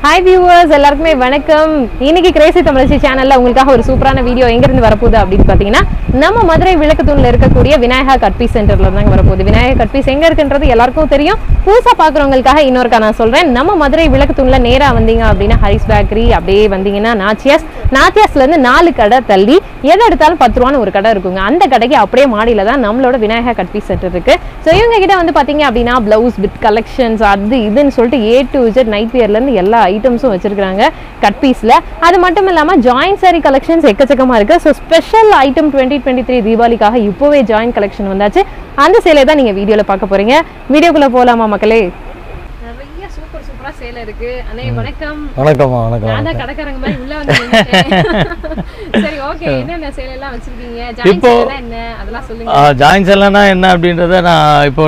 Hi viewers, எல்லாருக்குமே வணக்கம். இன்னைக்கு கிரேசி தமிழச்சி சேனல்ல உங்களுக்காக ஒரு சூப்பரான வீடியோ எங்க இருந்து வரப்போகுது அப்படின்னு பாத்தீங்கன்னா நம்ம மதுரை விளக்குத்தூண்ல இருக்கக்கூடிய விநாயகா கட்பீஸ் சென்டர்ல இருந்தாங்க வரப்போகுது. விநாயகா கட்பீஸ் எங்க இருக்குன்றது எல்லாருக்கும் தெரியும். புதுசா பாக்குறவங்களுக்காக இன்னொருக்கா நான் சொல்றேன். நம்ம மதுரை விளக்குத்தூண்ல நேரா வந்தீங்க அப்படின்னா ஹரிஸ் பேக்கரி, அப்படியே வந்தீங்கன்னா நாச்சியாஸ்ல இருந்து 4 கடை தள்ளி எதை எடுத்தாலும் 10 ரூபான்னு ஒரு கடை இருக்குங்க. அந்த கடைக்கு அப்படியே மாடியில தான் நம்மளோட விநாயகா கட்பீஸ் சென்டர் இருக்கு. ஸோ இவங்க கிட்ட வந்து பாத்தீங்க அப்படின்னா பிளவுஸ் வித் கலெக்ஷன்ஸ் அது இதுன்னு சொல்லிட்டு A to Z நைட் வியர்ல இருந்து எல்லா ஐட்டம்ஸும் வச்சிருக்காங்க கட் பீஸ்ல. அது மட்டும் இல்லாம ஜாயின்ட் சாரி கலெக்ஷன்ஸ் எக்கச்சக்கமா இருக்கு. ஸோ ஸ்பெஷல் ஐட்டம் 2023 தீபாவளிக்காக இப்போவே ஜாயின்ட் கலெக்ஷன் வந்தாச்சு. அந்த சேலை தான் நீங்க வீடியோல பார்க்க போறீங்க. வீடியோக்குள்ள போலாமா மக்களே? நிறைய சூப்பர் சூப்பரா சேலை இருக்கு. அண்ணே வணக்கம். வணக்கம் வணக்கம். நான் தான் கடைக்காரங்க மாதிரி உள்ள வந்து நின்னுட்டேன். சரி ஓகே, என்னென்ன சேலை எல்லாம் வச்சிருக்கீங்க? ஜாயின்ட் சேலை என்ன அதெல்லாம் சொல்லுங்க. ஜாயின்ட் சேலைனா என்ன அப்படின்றத நான் இப்போ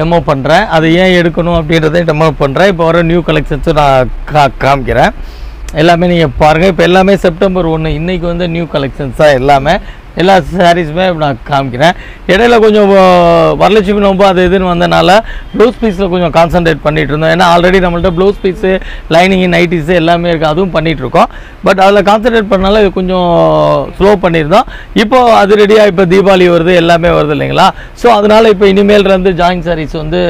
டெமோ பண்றேன். அதை ஏன் எடுக்கணும் அப்படின்றத டெமோ பண்றேன். இப்போ வர நியூ கலெக்ஷன்ஸும் நான் காமிக்கிறேன். எல்லாமே நீங்கள் பாருங்கள். இப்போ எல்லாமே செப்டம்பர் 1 இன்றைக்கி வந்து நியூ கலெக்ஷன்ஸ் தான் எல்லாமே. எல்லா சாரீஸுமே நான் காமிக்கிறேன். இடையில கொஞ்சம் வரலட்சுமி நோம்பு அது இதுன்னு வந்தனால ப்ளவுஸ் பீஸில் கொஞ்சம் கான்சன்ட்ரேட் பண்ணிகிட்டு இருந்தோம். ஏன்னா ஆல்ரெடி நம்மள்ட்ட ப்ளவுஸ் பீஸு, லைனிங்கு, நைட்டிஸு எல்லாமே இருக்குது. அதுவும் பண்ணிகிட்ருக்கோம். பட் அதில் கான்சன்ட்ரேட் பண்ணனால இது கொஞ்சம் ஸ்லோ பண்ணியிருந்தோம். இப்போது அது ரெடியாக இப்போ தீபாவளி வருது, எல்லாமே வருது இல்லைங்களா? ஸோ அதனால் இப்போ இனிமேல்ருந்து ஜாயின்ட் சாரீஸ் வந்து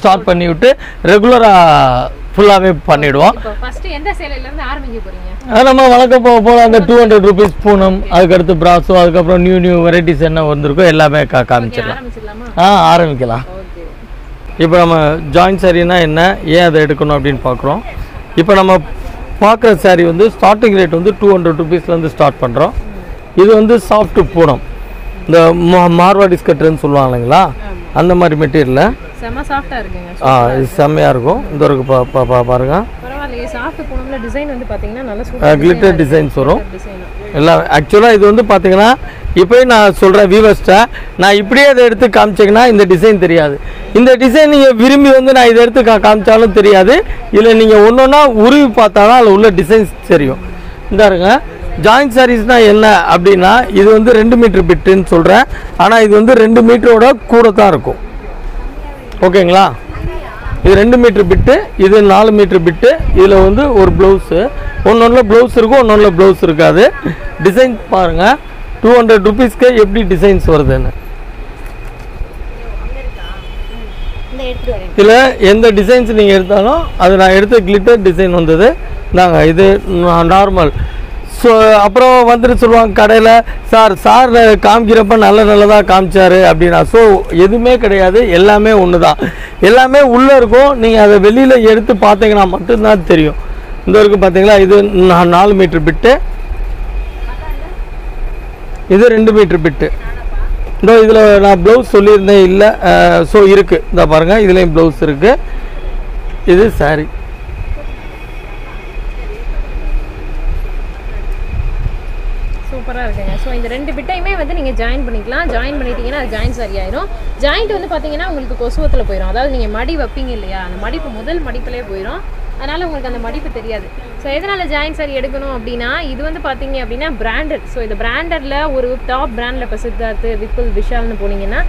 ஸ்டார்ட் பண்ணி விட்டு ரெகுலராக ஃபுல்லாகவே பண்ணிவிடுவோம். நம்ம வழக்கம் போல அந்த 200 rupees பூனம், அதுக்கடுத்து பிராஸோ, அதுக்கப்புறம் நியூ வெரைட்டிஸ் என்ன வந்திருக்கோ எல்லாமே காமிச்சிடலாம். ஆரம்பிக்கலாம். இப்போ நம்ம ஜாயின்ட் சாரீனா என்ன, ஏன் அதை எடுக்கணும் அப்படின்னு பார்க்குறோம். இப்போ நம்ம பார்க்குற சாரீ வந்து ஸ்டார்டிங் ரேட் வந்து 200 rupeesலேருந்து ஸ்டார்ட் பண்ணுறோம். இது வந்து சாஃப்ட் பூனம், இந்த மார்வாடிஸ் கட்டுன்னு சொல்லுவாங்க இல்லைங்களா, அந்த மாதிரி மெட்டீரியல் செம்ம சாஃப்ட்டா இருக்குங்க. இது செம்மையா இருக்கும். இந்த ஒரு பாருங்க, பரவாயில்லையே. சாஃப்ட் பூனம்ல டிசைன் வந்து பாத்தீங்கன்னா நல்ல சூப்பர் கிளிட்டர் டிசைன்ஸ் வரும் எல்லாம். ஆக்சுவலாக இது வந்து பார்த்தீங்கன்னா இப்போயும் நான் சொல்கிறேன் வியூவர்ஸ்ட்டை, நான் இப்படியே அதை எடுத்து காமிச்சிங்கன்னா இந்த டிசைன் தெரியாது. இந்த டிசைன் நீங்கள் விரும்பி வந்து நான் இதை எடுத்து காமிச்சாலும் தெரியாது. இதில் நீங்கள் ஒன்று ஒன்றா உருவி பார்த்தாலும் அதில் உள்ள டிசைன்ஸ் தெரியும். இந்தாருங்க, ஜாயின்ட் சாரீஸ்னால் என்ன அப்படின்னா இது வந்து 2 மீட்டர் பிட்டுன்னு சொல்கிறேன். ஆனால் இது வந்து 2 மீட்டரோட கூட தான் இருக்கும். ஓகேங்களா? இது 2 மீட்டர் பிட்டு, இது 4 மீட்டர் பிட்டு. இதில் வந்து ஒரு ப்ளவுஸு, ஒன்னொன்றில் ப்ளவுஸ் இருக்கும், ஒன்னொன்றில் ப்ளவுஸ் இருக்காது. டிசைன் பாருங்கள், 200 rupeesக்கு எப்படி டிசைன்ஸ் வருதுன்னு. இதில் எந்த டிசைன்ஸ் நீங்கள் எடுத்தாலும் அது நான் எடுத்த கிளிட்டர் டிசைன் வந்தது நாங்கள். இது நார்மல். ஸோ அப்புறம் வந்துட்டு சொல்லுவாங்க கடையில், சார் காமிக்கிறப்ப நல்லதாக காமிச்சாரு அப்படின்னா. ஸோ எதுவுமே கிடையாது, எல்லாமே ஒன்று தான். எல்லாமே உள்ளே இருக்கும். நீங்கள் அதை வெளியில் எடுத்து பார்த்தீங்கன்னா மட்டும்தான் தெரியும். இந்த வரைக்கும் பார்த்தீங்களா, இது 4 மீட்டர் பிட்டு, இது 2 மீட்டர் பிட்டு. இந்த இதில் நான் ப்ளவுஸ் சொல்லியிருந்தேன் இல்லை. ஸோ இருக்குது, இந்த பாருங்கள், இதுலேயும் ப்ளவுஸ் இருக்குது. இது சாரி. சூப்பராக இருக்குங்க. ஸோ இந்த 2 பிட்டையுமே வந்து நீங்கள் ஜாயின் பண்ணிக்கலாம். ஜாயின் பண்ணிட்டீங்கன்னா அது ஜாயின் சரி ஆயிரும். ஜாயிண்ட் வந்து பார்த்தீங்கன்னா உங்களுக்கு கொசுவத்தில் போயிடும். அதாவது நீங்கள் மடி வைப்பீங்க இல்லையா, அந்த மடிப்பு முதல் மடிப்பிலே போயிடும். அதனால் உங்களுக்கு அந்த மடிப்பு தெரியாது. ஸோ எதனால் ஜாயின் சாரி எடுக்கணும் அப்படின்னா, இது வந்து பார்த்தீங்க அப்படின்னா பிராண்டட். ஸோ இந்த பிராண்டடில் ஒரு டாப் பிராண்டில் இப்போ சித்தார்த்து, விப்புல், விஷால்னு போனீங்கன்னா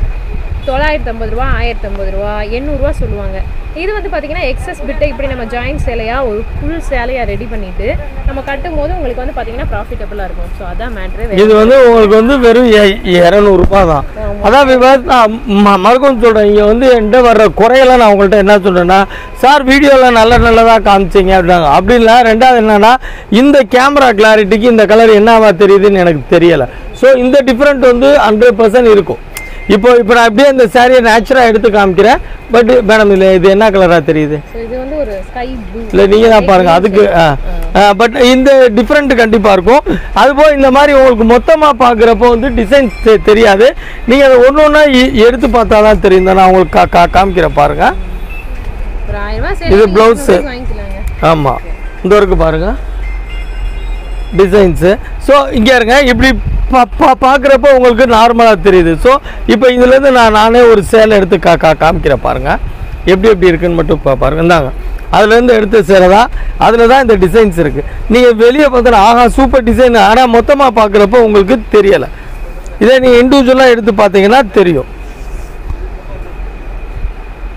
950 ரூபா, 1050 ரூபா, 800 ரூபா சொல்லுவாங்க. இது வந்து பார்த்தீங்கன்னா எக்ஸஸ் பிட்டை இப்படி நம்ம ஜாயின்ட் சேலையாக ஒரு ஃபுல் சேலையாக ரெடி பண்ணிவிட்டு நம்ம கட்டும் போது உங்களுக்கு வந்து பார்த்தீங்கன்னா ப்ராஃபிட்டபுளாக இருக்கும். ஸோ அதான் மேட்ரு. இது வந்து உங்களுக்கு வந்து வெறும் 200 ரூபா தான். அதான் நான் மறுக்கும் சொல்கிறேன். இங்கே வந்து என்கிட்ட வர்ற குறையெல்லாம் நான் உங்கள்கிட்ட என்ன சொல்கிறேன்னா, சார் வீடியோவில் நல்லதாக காமிச்சிங்க அப்படின்னாங்க. அப்படின்னா ரெண்டாவது என்னென்னா, இந்த கேமரா கிளாரிட்டிக்கு இந்த கலர் என்னவா தெரியுதுன்னு எனக்கு தெரியலை. ஸோ இந்த டிஃப்ரெண்ட் வந்து 100% இருக்கும். இப்போ நான் அப்படியே இந்த சாரியை நேச்சுரலாக எடுத்து காமிக்கிறேன். பட் மேடம் இல்லை, இது என்ன கலராக தெரியுது? இது வந்து ஒரு ஸ்கை ப்ளூ. இல்லை நீங்கள் தான் பாருங்கள் அதுக்கு. பட் இந்த டிஃப்ரெண்ட் கண்டிப்பாக இருக்கும். அதுபோல் இந்த மாதிரி உங்களுக்கு மொத்தமாக பார்க்குறப்போ வந்து டிசைன் தெரியாது. நீங்கள் அதை ஒன்று ஒன்றா எடுத்து பார்த்தா தான் தெரியும். நான் உங்களுக்கு காமிக்கிறேன் பாருங்கள். இது ப்ளவுஸு. ஆமாம், இந்த வரைக்கும் பாருங்கள் டிசைன்ஸு. ஸோ இங்கே இருங்க, இப்படி பார்க்குறப்போ உங்களுக்கு நார்மலாக தெரியுது. ஸோ இப்போ இதுலேருந்து நானே ஒரு சேலை எடுத்து காமிக்கிறேன் பாருங்கள். எப்படி இருக்குன்னு மட்டும் பாருங்கள். இந்தாங்க, அதுலேருந்து எடுத்த சேலை தான். அதில் தான் இந்த டிசைன்ஸ் இருக்குது. நீங்கள் வெளியே பார்த்தா ஆஹா சூப்பர் டிசைன், ஆனால் மொத்தமாக பார்க்குறப்போ உங்களுக்கு தெரியலை. இதே நீங்கள் இண்டிவிஜுவலாக எடுத்து பார்த்தீங்கன்னா தெரியும்.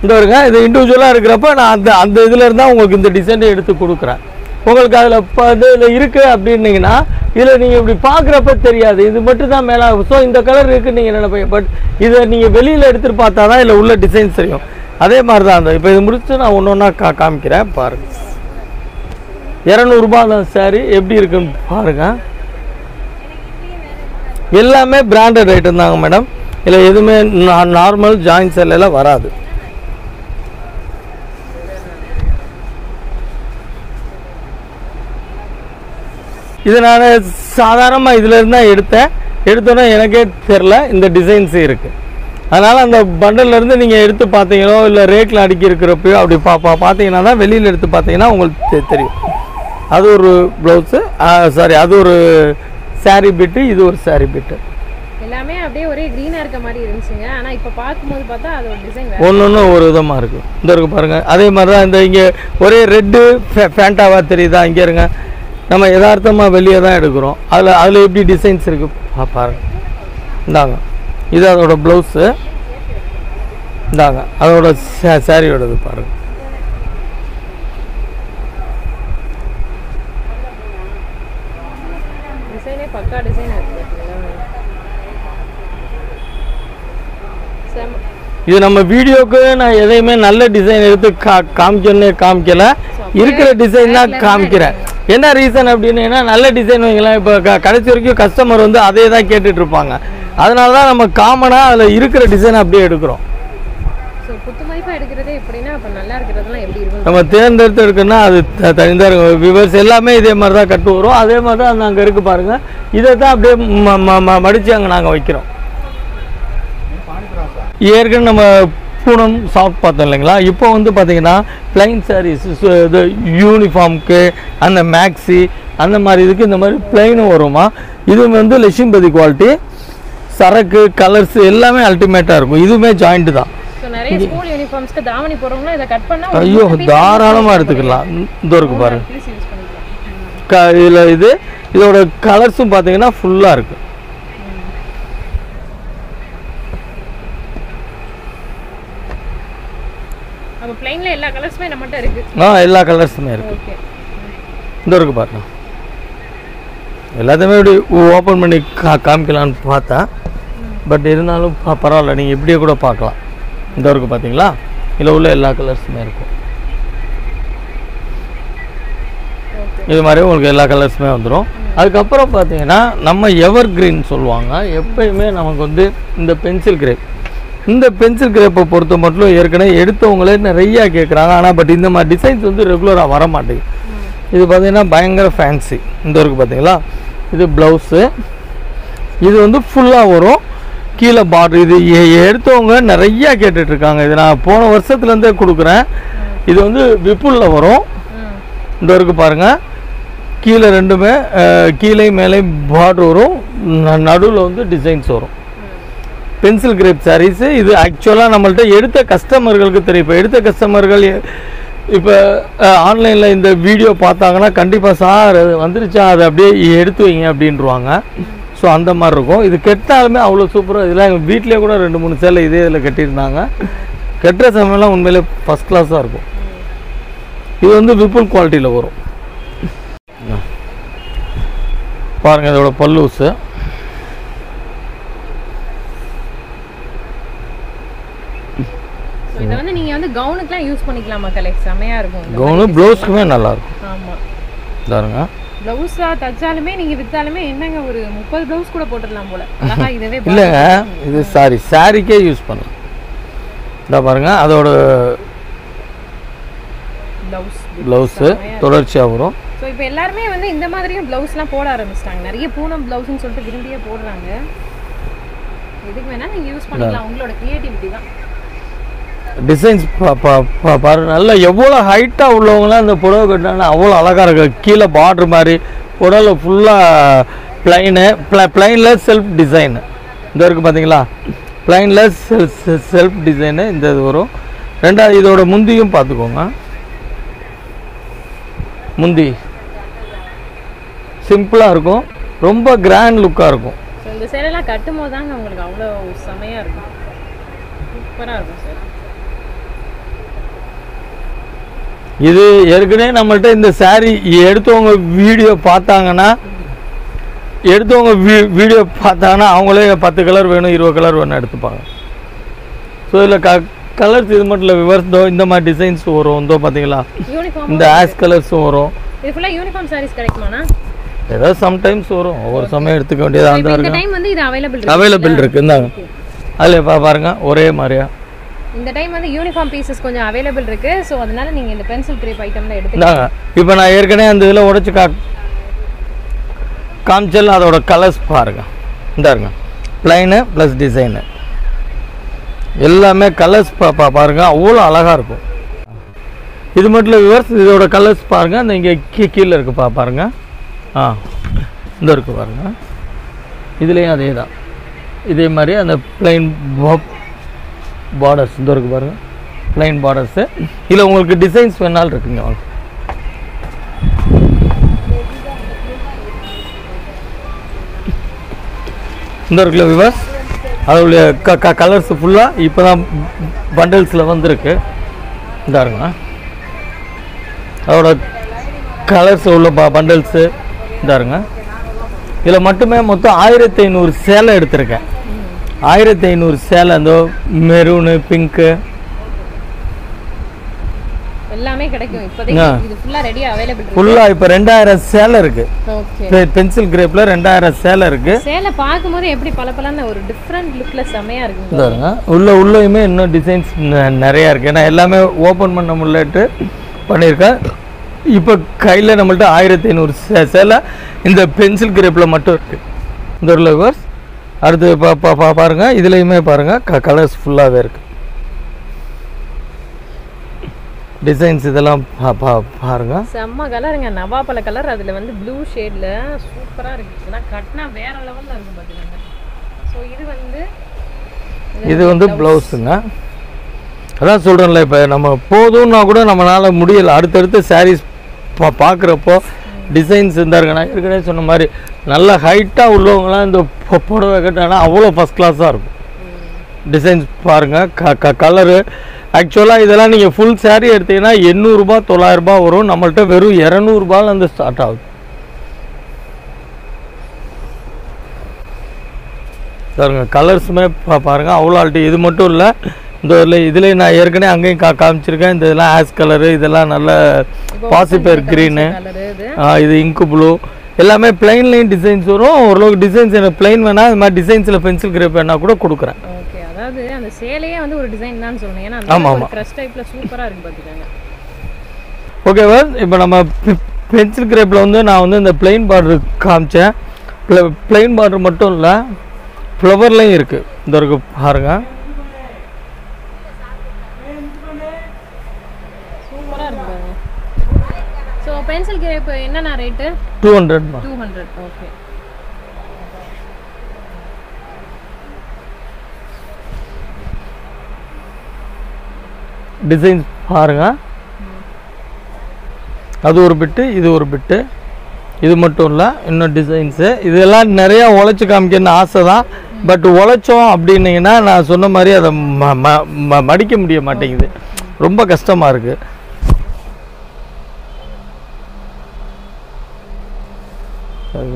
இந்த வருங்க இது இண்டிவிஜுவலாக இருக்கிறப்ப நான் அந்த இதில் இருந்தால் உங்களுக்கு இந்த டிசைனை எடுத்து கொடுக்குறேன். உங்களுக்கு அதில் இதில் இருக்குது அப்படின்னீங்கன்னா இதில் நீங்கள் இப்படி பார்க்குறப்ப தெரியாது, இது மட்டும் தான் மேலே. ஸோ இந்த கலர் இருக்குன்னு நீங்கள் நினைப்பீங்க, பட் இதை நீங்கள் வெளியில் எடுத்துகிட்டு பார்த்தா தான் இதில் உள்ள டிசைன்ஸ் தெரியும். அதே மாதிரி தான் அந்த இப்போ இது முடிச்சு நான் ஒன்று ஒன்றா காமிக்கிறேன் பாருங்கள். 200 ரூபாய் தான் சாரி. எப்படி இருக்குன்னு பாருங்கள். எல்லாமே பிராண்டட் ஐட்டம் தாங்க மேடம். இல்லை எதுவுமே நார்மல் ஜாயின் செல்லாம் வராது. இது நான் சாதாரணமாக இதில் இருந்தால் எடுத்தோன்னா எனக்கே தெரில இந்த டிசைன்ஸ் இருக்குது. அதனால் அந்த பண்டல்லேருந்து நீங்கள் எடுத்து பார்த்தீங்களோ இல்லை ரேக்கில் அடுக்கி இருக்கிறப்பையோ அப்படி பார்த்தீங்கன்னா தான் வெளியில் எடுத்து பார்த்தீங்கன்னா உங்களுக்கு தெரியும். அது ஒரு ப்ளவுஸு, சாரி அது ஒரு சாரீ பிட்டு, இது ஒரு சாரீ பிட்டு. எல்லாமே அப்படியே ஒரே க்ரீனாக இருக்க மாதிரி இருந்துச்சுங்க. ஆனால் இப்போ பார்க்கும்போது பார்த்தா அது ஒரு டிசைன் ஒன்று ஒரு விதமாக இருக்குது. இந்த இருக்கு பாருங்கள். அதே மாதிரி தான் இந்த இங்கே ஒரே ரெட்டு ஃபேண்டாவாக தெரியுதா? இங்கே இருங்க, நம்ம யதார்த்தமாக வெளியே தான் எடுக்கிறோம். அதில் எப்படி டிசைன்ஸ் இருக்குது பாருங்க. இந்தாங்க, இது அதோட ப்ளவுஸு. இந்தாங்க அதோட சாரியோடது பாருங்கள். டிசைனே பக்கா டிசைன் இருக்கு. இது நம்ம வீடியோக்கு நான் எதையுமே நல்ல டிசைன் எடுத்து காமிக்கல, இருக்கிற டிசைன் தான் காமிக்கிறேன். என்ன ரீசன் அப்படின்னா நல்ல டிசைன் வைங்களேன், இப்போ கடைசி வரைக்கும் கஸ்டமர் வந்து அதே தான் கேட்டுட்டு இருப்பாங்க. அதனால தான் நம்ம காமனாக அதில் இருக்கிற டிசைன் அப்படியே எடுக்கிறோம். நம்ம தேர்ந்தெடுத்து எடுக்கணும்னா அது தனியாக இருக்கும். விவர்ஸ் எல்லாமே இதே மாதிரி தான் கட்டு வரும். அதே மாதிரி தான் அங்கே இருக்குது பாருங்கள். இதை தான் அப்படியே மடித்து அங்கே நாங்கள் வைக்கிறோம். ஏற்கனவே நம்ம பூனம் சாஃப்ட் பார்த்தோம் இல்லைங்களா? இப்போ வந்து பார்த்தீங்கன்னா பிளைன் சாரீஸ், இது யூனிஃபார்முக்கு அந்த மேக்ஸி அந்த மாதிரி இதுக்கு இந்த மாதிரி பிளைனும் வருமா. இது வந்து லட்சுமிபதி குவாலிட்டி, சரக்கு கலர்ஸ் எல்லாமே அல்டிமேட்டாக இருக்கும். இதுவுமே ஜாயிண்ட் தான். ஐயோ தாராளமாக எடுத்துக்கலாம். இந்த இருக்கு பாருங்க. இதில் இதோட கலர்ஸும் பார்த்தீங்கன்னா ஃபுல்லாக இருக்குது. எல்லா கலர்ஸுமே நம்மகிட்ட இருக்கு. எல்லா கலர்ஸுமே இருக்கு. இந்த இருக்கு பாருங்க. எல்லாத்தையுமே இப்படி ஓப்பன் பண்ணி காமிக்கலான்னு பார்த்தா, பட் இருந்தாலும் பரவாயில்ல, நீங்கள் இப்படியே கூட பார்க்கலாம். இந்த இருக்கு பார்த்தீங்களா? இதில் உள்ள எல்லா கலர்ஸுமே இருக்கும். இது மாதிரி உங்களுக்கு எல்லா கலர்ஸுமே வந்துடும். அதுக்கப்புறம் பார்த்தீங்கன்னா நம்ம எவர் கிரீன் சொல்லுவாங்க. எப்பயுமே நமக்கு வந்து இந்த பென்சில் கிரேப், இந்த பென்சில் கிரேப்பை பொறுத்த மட்டும் ஏற்கனவே எடுத்தவங்களே நிறையா கேட்குறாங்க. ஆனால் பட் இந்த மாதிரி டிசைன்ஸ் வந்து ரெகுலராக வர மாட்டேங்குது. இது பார்த்தீங்கன்னா பயங்கர ஃபேன்சி. இந்த இருக்குது பார்த்தீங்களா? இது ப்ளவுஸு. இது வந்து ஃபுல்லாக வரும், கீழே பார்டர். இது எடுத்தவங்க நிறையா கேட்டுட்ருக்காங்க. இது நான் போன வருஷத்துலேருந்தே கொடுக்குறேன். இது வந்து விப்புலில் வரும். இந்த இருக்குது பாருங்கள். கீழே ரெண்டுமே கீழே மேலே பார்டர் வரும், நடுவில் வந்து டிசைன்ஸ் வரும். Pencil crepe saris. இது ஆக்சுவலாக நம்மள்ட்ட எடுத்த கஸ்டமர்களுக்கு தெரியும். இப்போ எடுத்த கஸ்டமர்கள் இப்போ ஆன்லைனில் இந்த வீடியோ பார்த்தாங்கன்னா கண்டிப்பாக சார் அது வந்துருச்சா, அதை அப்படியே எடுத்து வைங்க அப்படின்ட்டுருவாங்க. ஸோ அந்த மாதிரி இருக்கும். இது கெட்டாலுமே அவ்வளோ சூப்பராக. இதெல்லாம் எங்கள் வீட்டிலே கூட 2-3 சேலை இதே இதில் கட்டியிருந்தாங்க. கெட்டுற சமயம்லாம் உண்மையிலே ஃபஸ்ட் கிளாஸாக இருக்கும். இது வந்து விப்புல் குவாலிட்டியில் வரும் பாருங்கள். இதோட பல்லூஸு. இத வந்து நீங்க வந்து கவுனுக்குலாம் யூஸ் பண்ணிக்கலாமா கலெக்ட்? செமையா இருக்கும். கவுனு ப்ளவுஸ்க்குமே நல்லா இருக்கும். ஆமா பாருங்க. ப்ளவுஸா தச்சாலுமே நீங்க வித்தாலுமே என்னங்க ஒரு 30 ப்ளவுஸ் கூட போட்டுடலாம் போல. அழகா இதுவே இல்லங்க, இது சாரிக்கே யூஸ் பண்ணலாம். இந்த பாருங்க, அதோட ப்ளவுஸ் தொடர்ச்சியா வரும். சோ இப்போ எல்லாரும் வந்து இந்த மாதிரியும் ப்ளவுஸ்லாம் போட ஆரம்பிச்சிட்டாங்க. நிறைய பூனம் ப்ளவுஸ்னு சொல்லிட்டு விரும்பியே போடுறாங்க. எதுக்கு வேணா நீங்க யூஸ் பண்ணிக்கலாம். உங்களோட கிரியேட்டிவிட்டி தான். டிசைன்ஸ் பாருங்க. நல்லா எவ்வளோ ஹைட்டாக உள்ளவங்களாம் இந்த புடவை கட்டினாங்கன்னா அவ்வளோ அழகாக இருக்குது. கீழே பார்டர் மாதிரி புடவை ஃபுல்லாக பிளைனில் செல்ஃப் டிசைனு. இந்த இருக்குது பார்த்தீங்களா? பிளைனில் செல்ஃப் டிசைனு இந்த இது வரும். ரெண்டாவது இதோட முந்தியும் பார்த்துக்கோங்க. முந்தி சிம்பிளாக இருக்கும், ரொம்ப கிராண்ட் லுக்காக இருக்கும். இந்த சேலைலாம் கட்டும் போது தாங்க உங்களுக்கு அவ்வளோ செமையாக இருக்கும். சூப்பராக இருக்கும் சார். இது ஏற்கனவே நம்மள்ட்ட இந்த saree எடுத்தவங்க வீடியோ பார்த்தாங்கன்னா அவங்களே 10 கலர் வேணும் 20 கலர் வேணும் எடுத்துப்பாங்க. ஸோ இதில் கலர்ஸ் இது மட்டும் இல்லை விவர்ஸ் இந்த மாதிரி டிசைன்ஸ் வரும் இதோ பார்த்தீங்களா இந்த ஆஷ் கலர்ஸும் வரும். இது ஃபுல்லா யூனிஃபார்ம் சாரீஸ் கிடைக்குமாண்ணா? ஏதாவது சம்டைம்ஸ் வரும் ஒவ்வொரு சமயம் எடுத்துக்க வேண்டியது அந்த இந்த டைம் வந்து இது அவைலபிள் இருக்கு இந்தாங்க அதில் பாருங்க ஒரே மாதிரியா இந்த டைம் வந்து யூனிஃபார்ம் பீசஸ் கொஞ்சம் அவைலபிள் இருக்கு. ஸோ அதனால நீங்க இந்த பென்சில் கிரேப் ஐட்டம்ல எடுத்துக்கோங்க. இப்போ நான் ஏற்கனவே அந்த இதில் உடச்சி காமிச்சல் அதோட கலர்ஸ் பாருங்க இந்த இருங்க பிளைனு ப்ளஸ் டிசைனு எல்லாமே கலர்ஸ் பாருங்க அவ்வளோ அழகாக இருக்கும். இது மட்டும் இல்லை விவர்ஸ் இதோட கலர்ஸ் பாருங்க அந்த இங்கே கீழே இருக்கு பாருங்க இந்த இருக்கு பாருங்க இதுலேயும் அதே தான் இதே மாதிரி அந்த பிளைன் பார்டர்ஸ் இந்த இருக்கு பாருங்க பிளைன் பார்டர்ஸு இதில் உங்களுக்கு டிசைன்ஸ் வேணாலும் இருக்குங்க வாங்க. இந்த இருக்குல்ல விவர்ஸ் அதோடைய கலர்ஸ் ஃபுல்லாக இப்போ தான் பண்டல்ஸில் வந்திருக்கு இந்த இருங்க அதோட கலர்ஸ் உள்ள பண்டல்ஸு இந்த இருங்க இதில் மட்டுமே மொத்தம் 1500 சேலை எடுத்திருக்கேன். 1500 சேலை அந்த மெரூனு பிங்க்கு எல்லாமே கிடைக்கும். இப்போதைக்கு இது ஃபுல்லா ரெடியா அவேலபிள் இருக்கு. ஃபுல்லா இப்போ 2000 சேலை இருக்கு. ஓகே பென்சில் கிரேப்ல 2000 சேலை இருக்கு. சேலை பாக்கும்போது எப்படி பளபளன்னு ஒரு டிஃபரண்ட் லுக்ல செமையா இருக்கு. பாருங்க உள்ளேயுமே இன்னும் டிசைன்ஸ் நிறைய இருக்கு. நான் எல்லாமே ஓபன் பண்ண முடியலட்டு பண்ணியிருக்கேன். இப்போ கையில் நம்மள்ட்ட 1500 சேலை இந்த பென்சில் கிரேப்பில் மட்டும் இருக்குது. இந்த ஒரு லவர்ஸ் அடுத்து பாருங்கள் இதுலேயுமே பாருங்கள் கலர்ஸ் ஃபுல்லாகவே இருக்குது. டிசைன்ஸ் இதெல்லாம் பாருங்கள் செம்ம கலருங்க நவாப்பழ கலர் அதில் வந்து ப்ளூ ஷேடில் சூப்பராக இருக்குது. ஆனால் கட்டினா வேறு லெவலில் இருக்கும் பார்த்துக்கோங்க. ஸோ இது வந்து ப்ளவுஸுங்க. அதான் சொல்கிறேன்ல இப்போ நம்ம போதும்னா கூட நம்மளால் முடியலை. அடுத்தடுத்து சாரீஸ் பார்க்குறப்போ டிசைன்ஸ் இருந்தாருங்க. நான் ஏற்கனவே சொன்ன மாதிரி நல்ல ஹைட்டாக உள்ளவங்களாம் இந்த புடவை கட்டினா அவ்வளோ ஃபஸ்ட் கிளாஸாக இருக்கும். டிசைன்ஸ் பாருங்கள் கலரு ஆக்சுவலாக இதெல்லாம் நீங்கள் ஃபுல் சாரீ எடுத்தீங்கன்னா 800 ரூபா 900 ரூபா வரும். நம்மள்ட்ட வெறும் 200 ரூபாயிலேருந்து ஸ்டார்ட் ஆகுது. பாருங்க கலர்ஸுமே பாருங்கள் அவ்வளோ ஆல்ட்டி. இது மட்டும் இல்லை இந்த இதில் நான் ஏற்கனவே அங்கேயும் காமிச்சிருக்கேன். இந்த இதெல்லாம் ஆஷ் கலரு இதெல்லாம் நல்ல பாசிப்பேர் க்ரீனு இது இங்கு ப்ளூ எல்லாமே பிளைன்லையும் டிசைன்ஸ் வரும். ஓரளவுக்கு டிசைன்ஸ் எனக்கு பிளைன் வேணால் இது மாதிரி டிசைன்ஸில் பென்சில் கிரேப் வேணால் கூட கொடுக்குறேன். ஓகே அதாவது அந்த சேலையே வந்து ஒரு டிசைன் தான் சொல்லணும். ஏன்னா ஆமாம் கிரஷ் டைப்பில் சூப்பராக இருக்கு பார்த்துக்கோங்க. ஓகேவா இப்போ நம்ம பென்சில் கிரேப்பில் வந்து நான் வந்து இந்த பிளைன் பார்டர் காமிச்சேன். பிளைன் பார்டர் மட்டும் இல்லை ஃப்ளவர்லையும் இருக்குது. இந்த இருக்கு பாருங்க பென்சில் கிரேப் என்னன்னா ரேட் 200 ஓகே. டிசைன்ஸ் பாருங்க அது ஒரு பிட்டு இது ஒரு பிட்டு. இது மட்டும் இல்லை இன்னும் டிசைன்ஸு இதெல்லாம் நிறையா உழைச்சி காமிக்கணும்னு ஆசை தான். பட் உழைச்சோம் அப்படின்னீங்கன்னா நான் சொன்ன மாதிரி அதை மடிக்க முடிய மாட்டேங்குது. ரொம்ப கஷ்டமாக இருக்குது.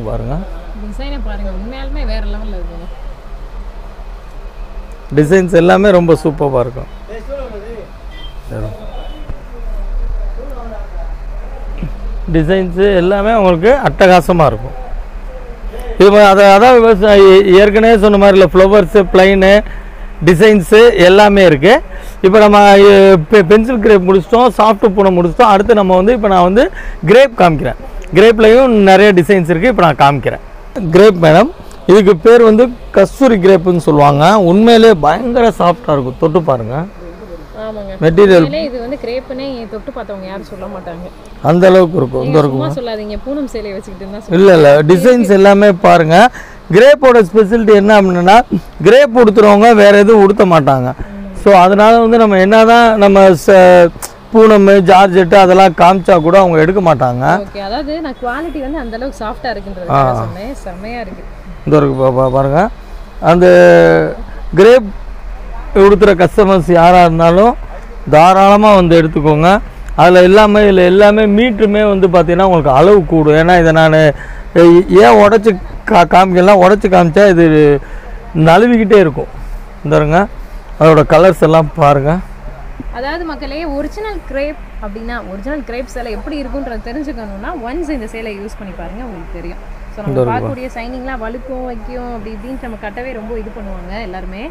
பாருங்க டிசைனை பாருங்க உண்மையாலுமே வேற லெவல்ல இருக்கு. டிசைன்ஸ் எல்லாமே ரொம்ப சூப்பராக இருக்கும். டிசைன்ஸு எல்லாமே உங்களுக்கு அட்டகாசமாக இருக்கும். இது அதான் ஏற்கனவே சொன்ன மாதிரி இல்லை ஃப்ளவர்ஸு பிளைனு டிசைன்ஸு எல்லாமே இருக்குது. இப்போ நம்ம பென்சில் கிரேப் முடிச்சிட்டோம் சாஃப்ட் பூனை முடிச்சிட்டோம். அடுத்து நம்ம வந்து இப்போ நான் வந்து கிரேப் காமிக்கிறேன். கிரேப்லையும் நிறைய டிசைன்ஸ் இருக்குது. இப்போ நான் காமிக்கிறேன். கிரேப் மேடம் இதுக்கு பேர் வந்து கஸ்தூரி கிரேப்புன்னு சொல்லுவாங்க. உண்மையிலே பயங்கர சாஃப்டாக இருக்கும். தொட்டு பாருங்கள் மெட்டீரியல். இது வந்து கிரேப்னே தொட்டு பார்த்தவங்க யாரும் சொல்ல மாட்டாங்க அந்த அளவுக்கு இருக்கும். இந்த இருக்கும் சொல்லாதீங்க பூனம் சேலை வச்சுக்கிட்டு இல்லை டிசைன்ஸ் எல்லாமே பாருங்கள். கிரேப்போட ஸ்பெஷாலிட்டி என்ன அப்படின்னா கிரேப் உடுத்துறவங்க வேறு எதுவும் உடுத்த மாட்டாங்க. ஸோ அதனால வந்து நம்ம என்னதான் நம்ம பூனம் ஜார்ஜெட் அதெல்லாம் காமிச்சா கூட அவங்க எடுக்க மாட்டாங்க. ஓகே அதாவது நான் குவாலிட்டி வந்து அந்த அளவுக்கு சாஃப்ட்டா இருக்குன்றது சொன்னேன். செமையா இருக்கு. இந்த இருக்கு பாருங்க அந்த கிரேப் உடுத்துற கஸ்டமர்ஸ் யாராக இருந்தாலும் தாராளமாக வந்து எடுத்துக்கோங்க. அதில் இதில் எல்லாமே மீட்டருமே வந்து பார்த்தீங்கன்னா உங்களுக்கு அளவு கூடும். ஏன்னா இதை நான் ஏன் உடச்சி காமிக்கலாம், உடச்சி காமிச்சா இது நழுவிக்கிட்டே இருக்கும். இந்தருங்க அதோட கலர்ஸ் எல்லாம் பாருங்கள். அதாவது மக்களே, ஒரிஜினல் கிரேப் அப்படின்னா ஒரிஜினல் கிரேப் சேலை எப்படி இருக்குன்றது தெரிஞ்சுக்கணும்னா ஒன்ஸ் இந்த சேலை யூஸ் பண்ணி பாருங்கள், உங்களுக்கு தெரியும். ஸோ நம்ம பார்க்கக்கூடிய சைனிங்லாம் வழுக்கும் வைக்கும் அப்படி இப்படின்ட்டு நம்ம கட்டவே ரொம்ப இது பண்ணுவாங்க எல்லாருமே.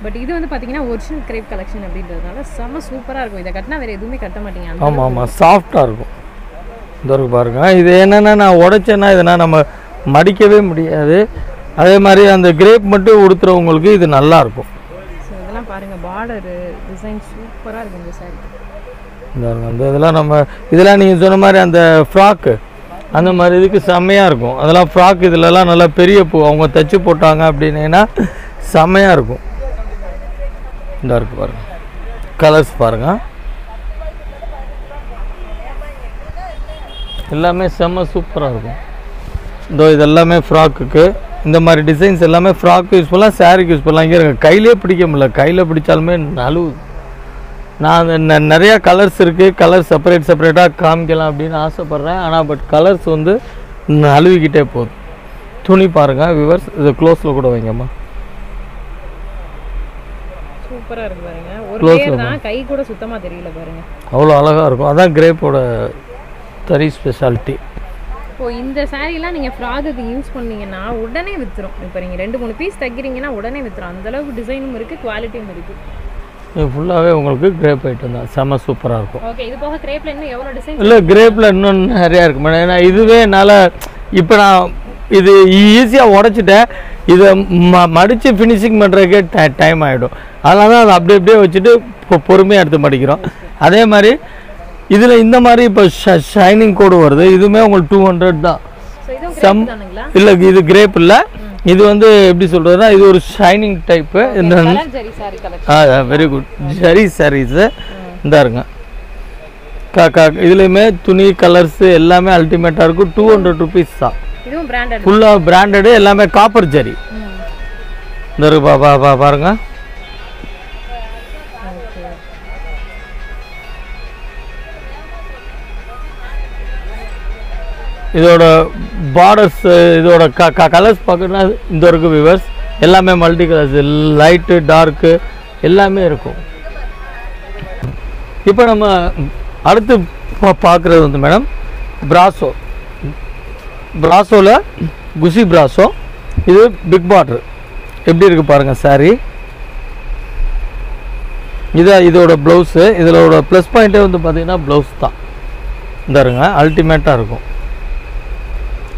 பட் இது வந்து பார்த்தீங்கன்னா ஒரிஜினல் கிரேப் கலெக்ஷன் அப்படின்றதுனால செம்ம சூப்பராக இருக்கும். இதை கட்டினா வேறு எதுவுமே கட்ட மாட்டீங்க. ஆமாம் ஆமாம், சாஃப்டாக இருக்கும். இந்த ஒரு பாருங்க, இது என்னென்னா நான் உடைச்சேன்னா இதனா நம்ம மடிக்கவே முடியாது. அதே மாதிரி அந்த கிரேப் மட்டும் உடுத்துறவங்களுக்கு இது நல்லாயிருக்கும். ஸோ இதெல்லாம் பாருங்கள், பார்டரு டிசைன் சூப்பராக இருக்கும் இந்த சாரி. அந்த இதெல்லாம் இதெல்லாம் நீங்கள் சொன்ன மாதிரி அந்த ஃப்ராக்கு அந்த மாதிரி இதுக்கு செம்மையாக இருக்கும். அதெல்லாம் ஃப்ராக் இதிலலாம் நல்லா பெரிய பூ அவங்க தைச்சி போட்டாங்க அப்படின்னா செம்மையாக இருக்கும். இந்த இருக்கு பாருங்க, கலர்ஸ் பாருங்க, எல்லாமே செம்ம சூப்பராக இருக்கும். இதெல்லாமே ஃப்ராக்குக்கு இந்த மாதிரி டிசைன்ஸ் எல்லாமே ஃப்ராக்கு யூஸ் பண்ணலாம், சாரிக்கு யூஸ் பண்ணலாம். இங்கே கையிலே பிடிக்க முடியல, கையில் பிடிச்சாலுமே நழுவு. நான் நிறையா கலர்ஸ் இருக்குது, கலர் செப்பரேட்டாக காமிக்கலாம் அப்படின்னு ஆசைப்பட்றேன். ஆனால் பட் கலர்ஸ் வந்து நழுவிக்கிட்டே போகுது. துணி பாருங்கள் விவர்ஸ், இது க்ளோஸில் கூட வைங்கம்மா, சூப்பராக இருக்கு பாருங்க. ஒரு லேயர் தான், கை கூட சுத்தமாக தெரியல பாருங்க, அவ்வளோ அழகாக இருக்கும். அதான் கிரேப்போட தனி ஸ்பெஷாலிட்டி. இப்போ இந்த சாரீலாம் நீங்கள் ஃப்ராகுக்கு யூஸ் பண்ணீங்கன்னா உடனே விற்றுரும். இப்போ நீங்கள் 2-3 பீஸ் தைக்கிறீங்கன்னா உடனே விற்றுரும். அந்தளவுக்கு டிசைனும் இருக்குது, குவாலிட்டியும் இருக்குது. இது ஃபுல்லாகவே உங்களுக்கு கிரேப் ஐட்டம் தான், செம்ம சூப்பராக இருக்கும். ஓகே, இது போக கிரேப்பில் இன்னும் எவ்வளோ டிசைன்? இல்லை, கிரேப்பில் இன்னும் நிறையா இருக்குது மேடம். ஏன்னா இதுவே என்னால் இப்போ நான் இது ஈஸியாக உடச்சிட்டேன். இதை மடித்து ஃபினிஷிங் பண்ணுறதுக்கே டைம் ஆகிடும். அதனால தான் அதை அப்படியே வச்சுட்டு இப்போ பொறுமையாக எடுத்து மடிக்கிறோம். அதே மாதிரி இதில் இந்த மாதிரி இப்போ ஷைனிங் கோடு வருது, இதுவுமே உங்களுக்கு 200 தான். இல்லை, இது கிரேப் இல்லை, இது வந்து எப்படி சொல்கிறதுனா இது ஒரு shining type. Very good, zari saris இந்த இருங்க. இதுலேயுமே துணி கலர்ஸு எல்லாமே அல்டிமேட்டாக இருக்கும். 200 rupees தான். ஃபுல்லாக பிராண்டடு, எல்லாமே காப்பர் ஜரி. இந்த இருக்கு பாருங்க. இதோட பார்டர்ஸ், இதோட கலர்ஸ் பார்க்கணுன்னா இந்த இருக்குது விவர்ஸ். எல்லாமே மல்டி கலர்ஸ், லைட்டு டார்க்கு எல்லாமே இருக்கும். இப்போ நம்ம அடுத்து பார்க்குறது வந்து மேடம் பிராசோ. பிராசோவில் குஷி பிராசோ, இது பிக் பார்டர் எப்படி இருக்குது பாருங்கள் சாரீ. இதோட ப்ளவுஸு, இதோட ப்ளஸ் பாயிண்ட்டே வந்து பார்த்திங்கன்னா ப்ளவுஸ் தான். இந்த இருங்க, அல்டிமேட்டாக இருக்கும்.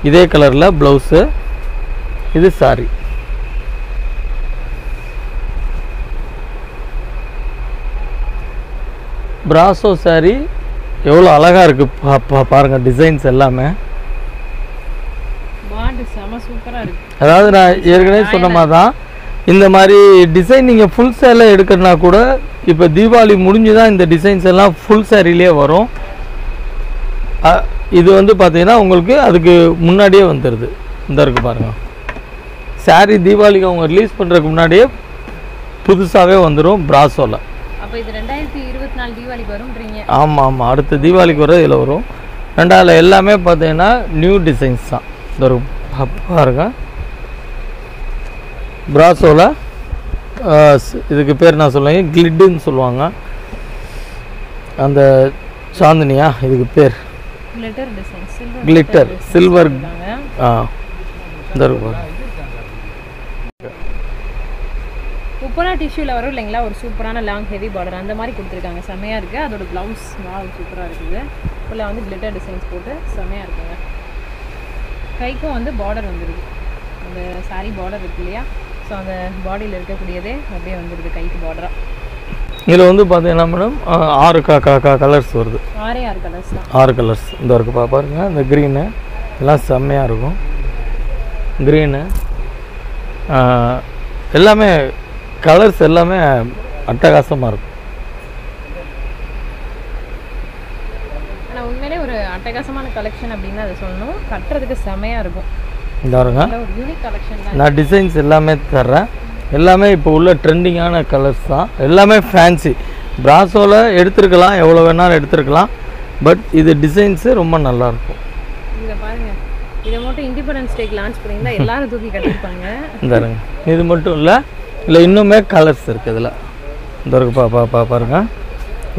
இதே கலரில் ப்ளவுஸு, இது சாரி. பிராசோ சாரி எவ்வளோ அழகாக இருக்குது பாருங்கள், டிசைன்ஸ் எல்லாமே. அதாவது நான் ஏற்கனவே சொன்ன மாதிரி தான், இந்த மாதிரி டிசைன் நீங்கள் ஃபுல் சேலை எடுக்கிறனா கூட இப்போ தீபாவளி முடிஞ்சு தான் இந்த டிசைன்ஸ் எல்லாம் ஃபுல் சாரிலே வரும். இது வந்து பார்த்தீங்கன்னா உங்களுக்கு அதுக்கு முன்னாடியே வந்துடுது. இந்த இருக்குது பாருங்கள், சாரி தீபாவளிக்கு அவங்க ரிலீஸ் பண்ணுறதுக்கு முன்னாடியே புதுசாகவே வந்துடும் பிராசோவில். அப்போ இது 2024 தீபாவளிக்கு வரும்ன்றீங்க? ஆமாம் ஆமாம், அடுத்த தீபாவளிக்கு வர இதில் வரும். ரெண்டாவது எல்லாமே பார்த்தீங்கன்னா நியூ டிசைன்ஸ் தான். இந்த ஒரு பாருங்க, பிராசோவில் இதுக்கு பேர் நான் சொல்லுவேன் கிளிட்டுன்னு சொல்லுவாங்க. அந்த சாந்தினியா இதுக்கு பேர், கிளிட்டர் சில்வர். இந்த உப்பனா டிஷ்யூவில் வரும் இல்லைங்களா, ஒரு சூப்பரான லாங் ஹெவி பார்டர் அந்த மாதிரி கொடுத்துருக்காங்க, செம்மையாக இருக்குது. அதோட ப்ளவுஸ் சூப்பராக இருக்குது. ஃபுல்லாக வந்து கிளிட்டர் டிசைன்ஸ் போட்டு செம்மையாக இருக்குங்க. கைக்கும் வந்து பார்டர் வந்துடுது, அந்த சாரீ பார்டர் இருக்கு இல்லையா, ஸோ அந்த பாடியில் இருக்கக்கூடியதே அப்படியே வந்துடுது கைக்கு பார்டராக. இதில் வந்து பார்த்தீங்கன்னா மேடம் 6 கலர்ஸ் வருது. 6 கலர்ஸ் தான். 6 கலர்ஸ் இந்த இருக்குது பாருங்க. இந்த க்ரீனு எல்லாம் செம்மையாக இருக்கும். க்ரீனு எல்லாமே கலர்ஸ் எல்லாமே அட்டகாசமாக இருக்கும். ஆனால் உண்மையிலே ஒரு அட்டகாசமான கலெக்ஷன் அப்படின்னு அதை சொல்லணும். கட்டுறதுக்கு செம்மையாக இருக்கும். இந்த பாருங்க, ஒரு யூனிக் கலெக்ஷன் தான். நான் டிசைன்ஸ் எல்லாமே தர்றேன். எல்லாமே இப்போ உள்ள ட்ரெண்டிங்கான கலர்ஸ் தான், எல்லாமே ஃபேன்சி. பிராசோவில் எடுத்துருக்கலாம், எவ்வளோ வேணாலும் எடுத்துருக்கலாம். பட் இது டிசைன்ஸு ரொம்ப நல்லாயிருக்கும். இங்கே பாருங்கள், இதை மட்டும் இண்டிபெண்டன்ஸ் டேக்கு லான்ச் பண்ணியிருந்தா எல்லாரும் தூக்கி கட்டிருப்பாங்க. இந்தாருங்க, இது மட்டும் இல்லை, இல்லை இன்னுமே கலர்ஸ் இருக்குது இதில். இந்த இருக்கு பாருங்க,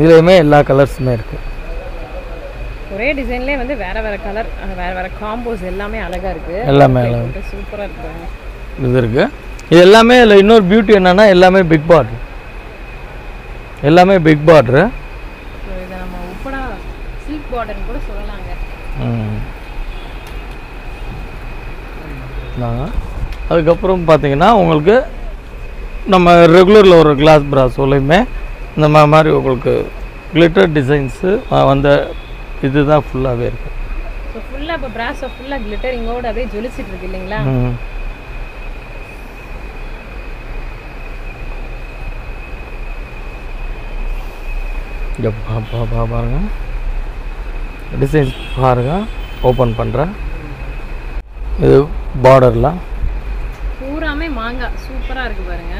இதுலேயுமே எல்லா கலர்ஸுமே இருக்குது. ஒரே டிசைன்லேயே வந்து வேறு வேறு கலர், வேறு வேறு காம்போஸ் எல்லாமே அழகாக இருக்குது. எல்லாமே சூப்பராக இருக்குங்க. இது இருக்குது. இது எல்லாமே இல்லை. இன்னொரு பியூட்டி என்னென்னா எல்லாமே பிக் பார்டர், எல்லாமே பிக் பார்டரு. இதை நம்ம உப்படா சில்க் பார்டர்னு கூட சொல்லலாங்க. அதுக்கப்புறம் பார்த்தீங்கன்னா உங்களுக்கு நம்ம ரெகுலரில் ஒரு கிளாஸ் பிராஸோலையுமே இந்த மாதிரி உங்களுக்கு கிளிட்டர் டிசைன்ஸு வந்த இதுதான் ஃபுல்லாகவே இருக்குது. ஸோ ஃபுல்லாக இப்போ பிராஸோ ஃபுல்லாக கிளிட்டர் இங்கோட அப்படியே ஜொலிச்சிட்டு இருக்கு இல்லைங்களா? பாருங்க, டிசைன்ஸ் பாருங்க, ஓப்பன் பண்ணுறேன். இது பார்டர்லாம் பூராமே மாங்காய் சூப்பராக இருக்குது பாருங்க.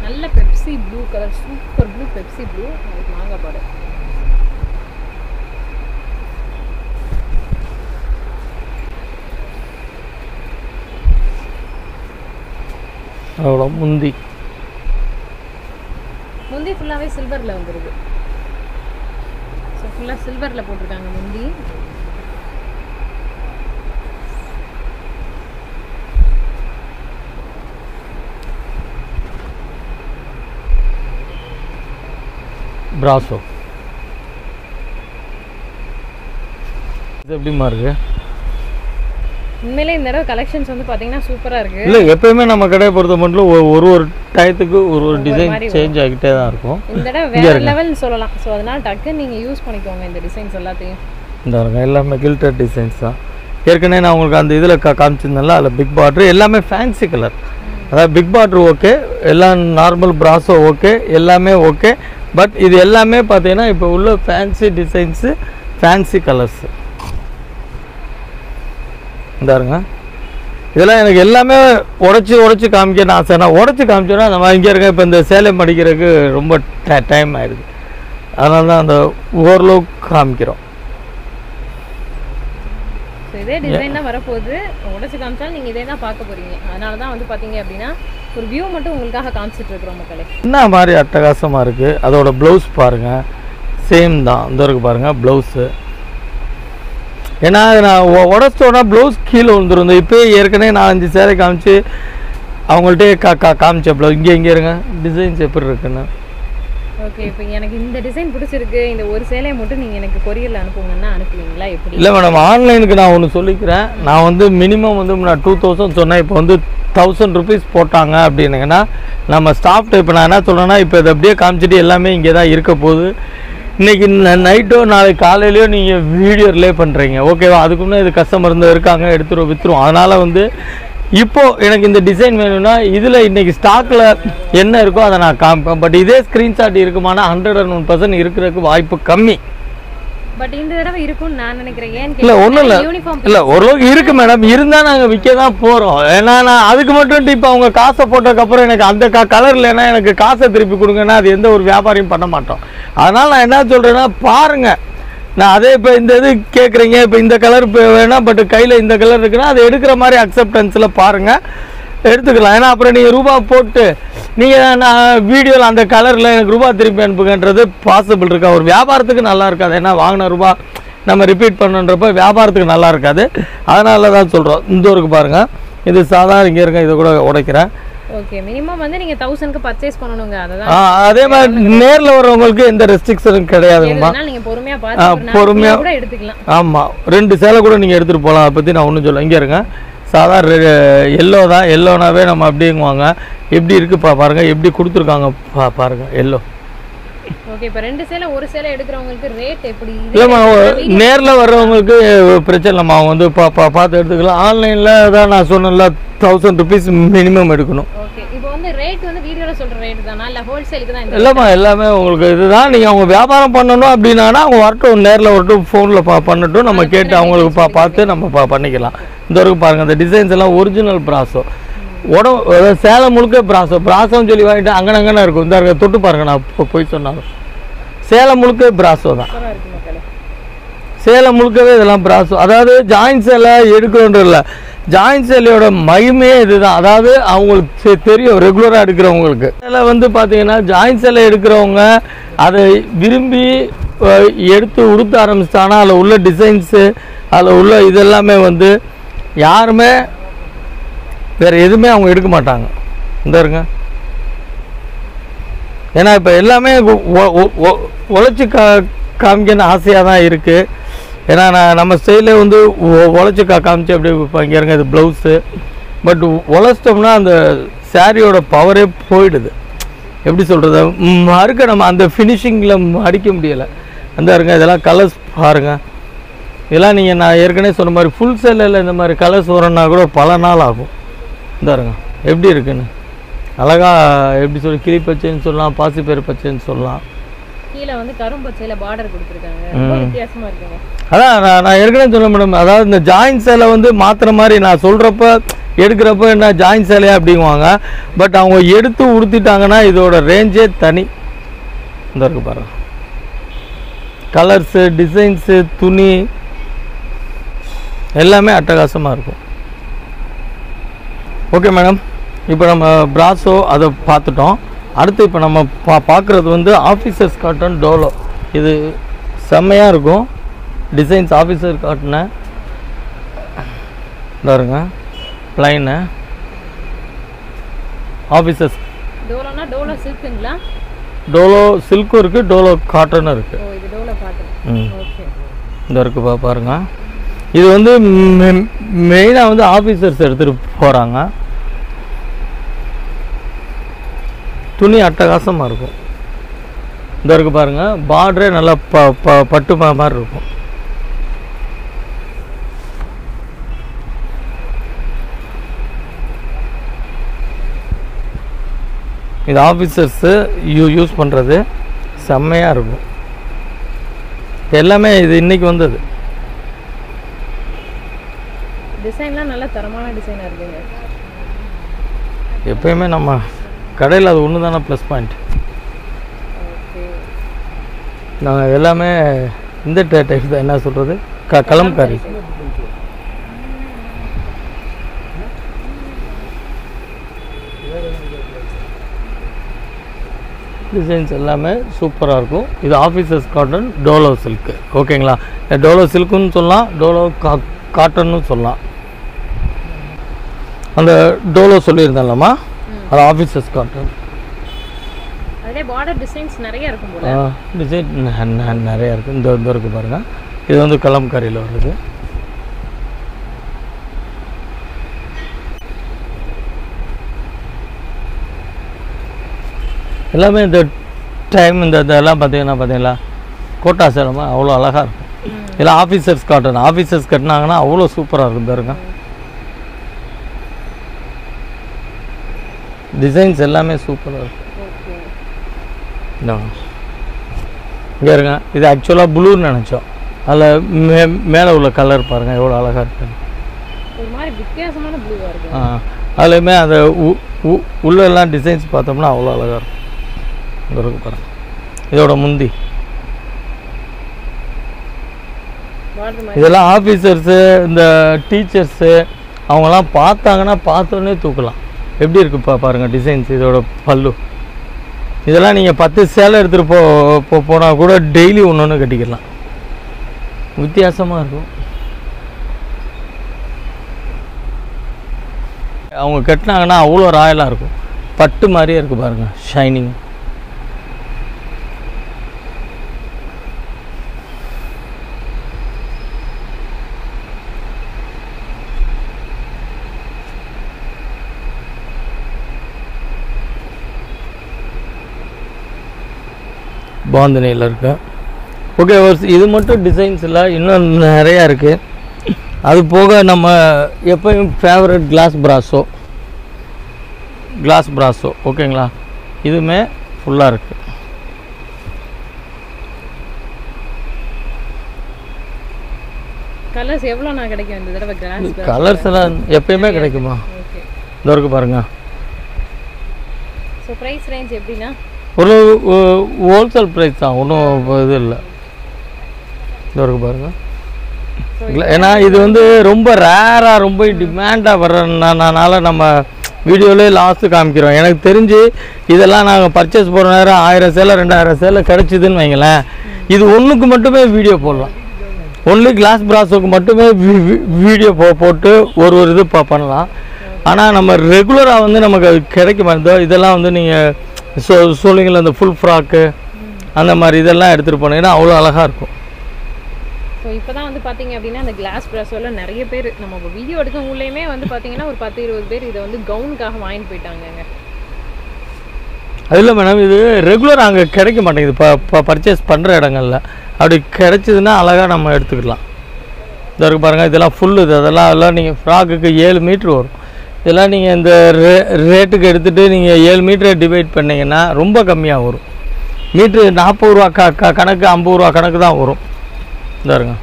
நல்ல Pepsi blue colour, super blue Pepsi blue, அதுக்கு மாங்காய் பார்டர். அவ்வளோ முந்தி ஃபுல்லாகவே சில்வரில் வந்துருக்கு. ஸோ ஃபுல்லாக சில்வரில் போட்டிருக்காங்க முந்தி. பிராசோ இது எப்படிமா இருக்கு? உண்மையிலே இந்த தடவை கலெக்ஷன்ஸ் வந்து பார்த்தீங்கன்னா சூப்பராக இருக்குது. இல்லை, எப்பயுமே நம்ம கடையை பொறுத்த மட்டும் ஒரு டயத்துக்கு ஒரு டிசைன் சேஞ்ச் ஆகிட்டே தான் இருக்கும். இந்த தடவை வேறு லெவல் சொல்லலாம். ஸோ அதனால் டக்குன்னு நீங்கள் யூஸ் பண்ணிக்கோங்க இந்த டிசைன்ஸ் எல்லாத்தையும். இந்த எல்லாமே கில்டர் டிசைன்ஸ் தான். ஏற்கனவே நான் உங்களுக்கு அந்த இதில் காமிச்சிருந்தேன்ல, அதில் பிக் பார்டர் எல்லாமே ஃபேன்சி கலர். அதாவது பிக் பார்டர் ஓகே, எல்லாம் நார்மல் பிராஸோ ஓகே, எல்லாமே ஓகே. பட் இது எல்லாமே பார்த்தீங்கன்னா இப்போ உள்ள ஃபேன்சி டிசைன்ஸு, ஃபேன்சி கலர்ஸு. இந்தாருங்க, இதெல்லாம் எனக்கு எல்லாமே உடச்சி காமிக்கணும்னு ஆசை. நான் உடச்சி காமிச்சோன்னா நம்ம இங்கே இருக்க இப்போ இந்த சேலை மடிக்கிறதுக்கு ரொம்ப டைம் ஆயிடுது. அதனால தான் அந்த ஓரளவு காமிக்கிறோம். இதே டிசைன் தான் வரப்போகுது. உடச்சி காமிச்சாலும் நீங்கள் இதே தான் பார்க்க போகிறீங்க. அதனால தான் வந்து பார்த்தீங்க அப்படின்னா ஒரு வியூ மட்டும் உங்களுக்காக காமிச்சிட்டு இருக்கிறோம் மக்களே. என்ன மாதிரி அட்டகாசமாக இருக்குது. அதோட ப்ளவுஸ் பாருங்கள், சேம் தான். இந்த இருக்கு பாருங்கள் ப்ளவுஸு. ஏன்னா நான் உடச்சோன்னா ப்ளவுஸ் கீழே விழுந்துருந்த. இப்போ ஏற்கனவே 4-5 சேலை காமிச்சு அவங்கள்ட்டே காமிச்ச ப்ளவுஸ் இங்கே இருங்க டிசைன்ஸ் எப்படி இருக்குன்னு. ஓகே, இப்போ எனக்கு இந்த டிசைன் பிடிச்சிருக்கு, இந்த ஒரு சேலையை மட்டும் நீங்கள் எனக்கு கொரியரில் அனுப்புங்கன்னா அனுப்புவீங்களா எப்படி? இல்லை மேடம், ஆன்லைனுக்கு நான் ஒன்று சொல்லிக்கிறேன். நான் வந்து மினிமம் வந்து நான் 2000 சொன்னேன். இப்போ வந்து 1000 rupees போட்டாங்க அப்படின்னுங்கன்னா நம்ம ஸ்டாஃப்ட்டு இப்போ நான் என்ன சொல்கிறேன்னா, இப்போ இதை அப்படியே காமிச்சிட்டு எல்லாமே இங்கே தான் இருக்க போகுது. இன்றைக்கி நைட்டோ நாளைக்கு காலையிலையோ நீங்கள் வீடியோ ரிலே பண்ணுறீங்க, ஓகேவா? அதுக்கு முன்னே இது கஸ்டமர் இருந்து இருக்காங்க, எடுத்துருவோம் விற்றுருவோம். அதனால் வந்து இப்போது எனக்கு இந்த டிசைன் வேணும்னா இதில் இன்றைக்கி ஸ்டாக்கில் என்ன இருக்கோ அதை நான் காமிப்பேன். பட் இதே ஸ்க்ரீன்ஷாட் இருக்குமானா 101% இருக்கிறதுக்கு வாய்ப்பு கம்மி. பட் இந்த தடவை இருக்கும்னு நான் நினைக்கிறேன். ஏன் இல்லை ஒன்றும் இல்லை, இல்லை ஓரளவுக்கு இருக்குது மேடம். இருந்தால் நாங்கள் விற்க தான் போகிறோம். ஏன்னா நான் அதுக்கு மட்டும் இப்போ அவங்க காசை போட்டதுக்கப்புறம் எனக்கு அந்த கலர் இல்லைன்னா எனக்கு காசை திருப்பி கொடுங்கன்னா அது எந்த ஒரு வியாபாரியும் பண்ண மாட்டோம். அதனால் நான் என்ன சொல்கிறேன்னா பாருங்கள், நான் அதே இப்போ இந்த இது கேட்குறீங்க, இப்போ இந்த கலர் இப்போ வேணாம், பட் கையில் இந்த கலர் இருக்குன்னா அதை எடுக்கிற மாதிரி அக்செப்டன்ஸில் பாருங்கள், எடுத்துக்கலாம். ஏன்னா அப்புறம் நீங்கள் ரூபா போட்டு நீங்கள் நான் வீடியோவில் அந்த கலரில் எனக்கு ரூபா திருப்பி அனுப்புங்கன்றது பாசிபிள் இருக்கா? ஒரு வியாபாரத்துக்கு நல்லா இருக்காது. ஏன்னா வாங்கின ரூபா நம்ம ரிப்பீட் பண்ணுன்றப்ப வியாபாரத்துக்கு நல்லா இருக்காது. அதனால தான் சொல்கிறோம். இந்த ஊருக்கு பாருங்கள், இது சாதாரண இங்கே இருக்க, இதை கூட உடைக்கிறேன். ஓகே, மினிமம் வந்து நீங்க 1000க்கு பர்ச்சேஸ் பண்ணனுங்க. அதுதான் அதே மாதிரி நேர்ல வரவங்களுக்கு எந்த ரெஸ்ட்ரிக்ஷனும் கிடையாதுங்கம்மா. நீங்க பொறுமையா பார்த்து பொறுமையா கூட எடுத்துக்கலாம். ஆமா, 2 சேலை கூட நீங்க எடுத்துட்டு போகலாம். அதை பத்தி நான் ஒன்றும் சொல்ல. இங்க இருங்க, சாதாரண எல்லோ தான். எல்லோனாவே நம்ம அப்படிங்குவாங்க. எப்படி இருக்கு பாருங்க, எப்படி கொடுத்துருக்காங்க பாருங்க எல்லோ. ஓகே, இப்போ 2 சேலை ஒரு சேலை எடுக்கிறவங்களுக்கு ரேட் எப்படி? இல்லைம்மா, நேரில் வர்றவங்களுக்கு பிரச்சனை இல்லைம்மா. அவங்க வந்து பார்த்து எடுத்துக்கலாம். ஆன்லைனில் தான் நான் சொன்னேன்ல 1000 rupees மினிமம் எடுக்கணும். ஓகே, இப்போ வந்து ரேட் வந்து வீடியோவில் சொல்கிற ரேட் தானா இல்லை ஹோல்சேலுக்கு தான்? இல்லைம்மா, எல்லாமே உங்களுக்கு இதுதான். நீங்கள் அவங்க வியாபாரம் பண்ணணும் அப்படின்னா அவங்க வரட்டும், நேரில் வரட்டும், ஃபோனில் பண்ணட்டும், நம்ம கேட்டு அவங்களுக்கு பார்த்து நம்ம பண்ணிக்கலாம். இந்த வரைக்கும் பாருங்கள், அந்த டிசைன்ஸ் எல்லாம் ஒரிஜினல் பிராஸோ. உடம்பு சேலை முழுக்க பிராசோன்னு சொல்லி வாங்கிட்டு அங்கன இருக்கும். இந்த தொட்டு பாருங்க, நான் போய் சொன்னாலும் சேலை முழுக்க பிராசோ தான். சேலை முழுக்கவே இதெல்லாம் பிராசோ. அதாவது ஜாயின்ட் சேலை எடுக்கணுன்ற இல்லை, ஜாயின்ட் சேலையோட மகிமையே இதுதான். அதாவது அவங்களுக்கு தெரியும், ரெகுலராக எடுக்கிறவங்களுக்கு. இதில் வந்து பார்த்தீங்கன்னா ஜாயின்ட் சேலை எடுக்கிறவங்க அதை விரும்பி எடுத்து உடுத்த ஆரம்பிச்சிட்டாங்கன்னா அதில் உள்ள டிசைன்ஸு, அதில் உள்ள இதெல்லாமே வந்து யாருமே வேறு எதுவுமே அவங்க எடுக்க மாட்டாங்க. இந்த இருங்க, ஏன்னா இப்போ எல்லாமே உழைச்சி காமிக்கன்னு ஆசையாக தான் இருக்குது. ஏன்னா நம்ம ஸ்டைலில் வந்து உழைச்சி காமிச்சு அப்படியே இப்போ இங்கே இருங்க, இது ப்ளவுஸு. பட் உழைச்சிட்டோம்னா அந்த சாரியோட பவரே போயிடுது. எப்படி சொல்கிறது, மறுக்க நம்ம அந்த ஃபினிஷிங்கில் அடிக்க முடியலை. அந்த இருங்க, இதெல்லாம் கலர்ஸ் பாருங்கள். இதெல்லாம் நீங்கள் நான் ஏற்கனவே சொன்ன மாதிரி ஃபுல் சேலையில் இந்த மாதிரி கலர்ஸ் வரணுன்னா கூட பல நாள் ஆகும். இந்த இருங்க எப்படி இருக்குன்னு, அழகாக எப்படி சொல்லி கிளி பச்சைன்னு சொல்லலாம், பாசிப்பயிறு பச்சைன்னு சொல்லலாம். கீழே வந்து கரும்பச்சையில பார்டர் கொடுத்துருக்காங்க, ரொம்ப வித்தியாசமா இருக்குங்க. அதான் நான் ஏற்கனவே சொன்ன மேடம், அதாவது இந்த ஜாயின்ட் சேலை வந்து மாற்றுற மாதிரி நான் சொல்கிறப்ப எடுக்கிறப்ப என்ன ஜாயின்ட் சேலையா அப்படிங்குவாங்க. பட் அவங்க எடுத்து உடுத்திட்டாங்கன்னா இதோட ரேஞ்சே தனி. இந்த இருக்கு பாருங்க, கலர்ஸு, டிசைன்ஸு, துணி எல்லாமே அட்டகாசமாக இருக்கும். ஓகே மேடம், இப்போ நம்ம பிராசோ அதை பார்த்துட்டோம். அடுத்து இப்போ நம்ம பார்க்குறது வந்து ஆஃபீஸர்ஸ் காட்டன் டோலோ. இது செம்மையாக இருக்கும் டிசைன்ஸ். ஆஃபீஸர் காட்டனை பாருங்க, ப்ளைனு ஆஃபீஸர்ஸ். டோலோனா டோலோ சில்க்குங்களா? டோலோ சில்க்கும் இருக்குது, டோலோ காட்டனும் இருக்குது. ஓ, இது டோலோ காட்டன். ஓகே, இந்த இருக்குது பாருங்க. இது வந்து மெயினாக வந்து ஆஃபீஸர்ஸ் எடுத்துகிட்டு போகிறாங்க. துணி அட்டகாசமாக இருக்கும். இந்த இருக்கு பாருங்க, பார்டரே நல்லா பட்டு மாதிரி இருக்கும். இது ஆஃபீஸர்ஸு யூஸ் பண்ணுறது செம்மையாக இருக்கும். எல்லாமே இது இன்னைக்கு வந்தது. டிசைன்லாம் நல்ல தரமான டிசைனாக இருக்குங்க. எப்பயுமே நம்ம கடையில் அது ஒன்று தானே ப்ளஸ் பாயிண்ட். நாங்கள் எல்லாமே இந்த டைப் தான், என்ன சொல்கிறது, கலம்காரி. டிசைன்ஸ் எல்லாமே சூப்பராக இருக்கும். இது ஆஃபீஸர்ஸ் காட்டன் டோலோ சில்க்கு. ஓகேங்களா, டோலோ சில்க்குன்னு சொல்லலாம், டோலோ காட்டன்னு சொல்லலாம். அந்த டோலோ சொல்லியிருந்தேன்லம்மா, அது ஆஃபீஸர்ஸ் காட்டன். அதிலே பார்டர் டிசைன்ஸ் நிறைய இருக்கும் போல. டிசைன் நிறைய இருக்குது. இந்த இருக்குது பாருங்கள், இது வந்து கலம்காரியில் வருது. எல்லாமே இந்த டைம் இந்த இதெல்லாம் பார்த்தீங்களா கோட்டா சேலமா அவ்வளோ அழகாக இருக்கும். இதெல்லாம் ஆஃபீஸர்ஸ் காட்டன். ஆஃபீஸர்ஸ் கட்டினாங்கன்னா அவ்வளோ சூப்பராக இருக்கும் பாருங்க. டிசைன்ஸ் எல்லாமே சூப்பராக இருக்கும். இங்கே இருங்க, இது ஆக்சுவலாக ப்ளூன்னு நினச்சோம். அதில் மேலே உள்ள கலர் பாருங்கள் எவ்வளோ அழகாக இருக்கு. ஒரு மாதிரி வித்தியாசமான ப்ளூவாக இருக்கு. அதுலேயுமே அந்த உள்ளெல்லாம் டிசைன்ஸ் பார்த்தோம்னா அவ்வளோ அழகாக இருக்கும். இருக்கு பாருங்க, இதோட முந்தி. இதெல்லாம் ஆஃபீஸர்ஸு, இந்த டீச்சர்ஸு அவங்கெல்லாம் பார்த்தாங்கன்னா பார்த்தோன்னே தூக்கலாம். எப்படி இருக்குது பாருங்கள் டிசைன்ஸ். இதோட பல்லு இதெல்லாம் நீங்கள் 10 சேலை எடுத்துகிட்டு போனால் கூட டெய்லி ஒன்று கட்டிக்கலாம். வித்தியாசமாக இருக்கும். அவங்க கட்டினாங்கன்னா அவ்வளோ ராயலாக இருக்கும். பட்டு மாதிரியே இருக்குது பாருங்கள், ஷைனிங். பாந்தனையில் இருக்கு. ஓகே, இது மட்டும் டிசைன்ஸ் இல்லை, இன்னும் நிறையா இருக்குது. அது போக நம்ம எப்பயும் ஃபேவரட் கிளாஸ் பிராஸோ ஓகேங்களா, இதுவுமே ஃபுல்லாக இருக்குது. கலர்ஸ் எவ்வளோ நான் கிடைக்கும் இந்த தடவை? கலர்ஸ் எல்லாம் எப்பயுமே கிடைக்குமா? இந்த இருக்கு பாருங்க. ஸோ ப்ரைஸ் ரேஞ்ச் எப்படின்னா ஒரு ஹோல்சேல் ப்ரைஸ் தான், ஒன்றும் இது இல்லை. இந்த இருக்கு பாருங்க. ஏன்னா இது வந்து ரொம்ப ரேராக ரொம்ப டிமாண்டாக வர்றதுனால நம்ம வீடியோவிலே லாஸ்ட்டு காமிக்கிறோம். எனக்கு தெரிஞ்சு இதெல்லாம் நாங்கள் பர்ச்சேஸ் போகிற நேரம் 1000 சேலை 2000 சேலை கிடச்சிதுன்னு வைங்களேன், இது ஒன்றுக்கு மட்டுமே வீடியோ போடலாம். ஒன்லி கிளாஸ் பிராஸுக்கு மட்டுமே வீடியோ போட்டு ஒரு இது பண்ணலாம். ஆனால் நம்ம ரெகுலராக வந்து நமக்கு கிடைக்க மாட்டோம். இதெல்லாம் வந்து நீங்கள் சொல்லுங்களேன், இந்த ஃபுல் ஃப்ராக்கு அந்த மாதிரி இதெல்லாம் எடுத்துகிட்டு போனீங்கன்னா அவ்வளோ அழகாக இருக்கும். ஸோ இப்போ தான் வந்து பார்த்தீங்க அப்படின்னா அந்த கிளாஸ் ப்ராஸோவில் நிறைய பேர் நம்ம வீடியோ எடுக்கவுள்ளேயுமே வந்து பார்த்தீங்கன்னா ஒரு 10-20 பேர் இதை வந்து கவுனுக்காக வாங்கிட்டு போயிட்டாங்கங்க. அது இல்லை மேடம், இது ரெகுலர் அங்கே கிடைக்க மாட்டேங்குது. இப்போ பர்ச்சேஸ் பண்ணுற இடங்கள்ல அப்படி கிடைச்சிதுன்னா அழகாக நம்ம எடுத்துக்கலாம். இதற்கு பாருங்கள், இதெல்லாம் ஃபுல்லு. அதெல்லாம் நீங்கள் ஃப்ராக்குக்கு 7 மீட்ரு வரும். இதெல்லாம் நீங்கள் இந்த ரேட்டுக்கு எடுத்துகிட்டு நீங்கள் 7 மீட்டரை டிவைட் பண்ணிங்கன்னா ரொம்ப கம்மியாக வரும். மீட்ரு 40 ரூபா கணக்கு 50 ரூபா கணக்கு தான் வரும். இந்த இருங்க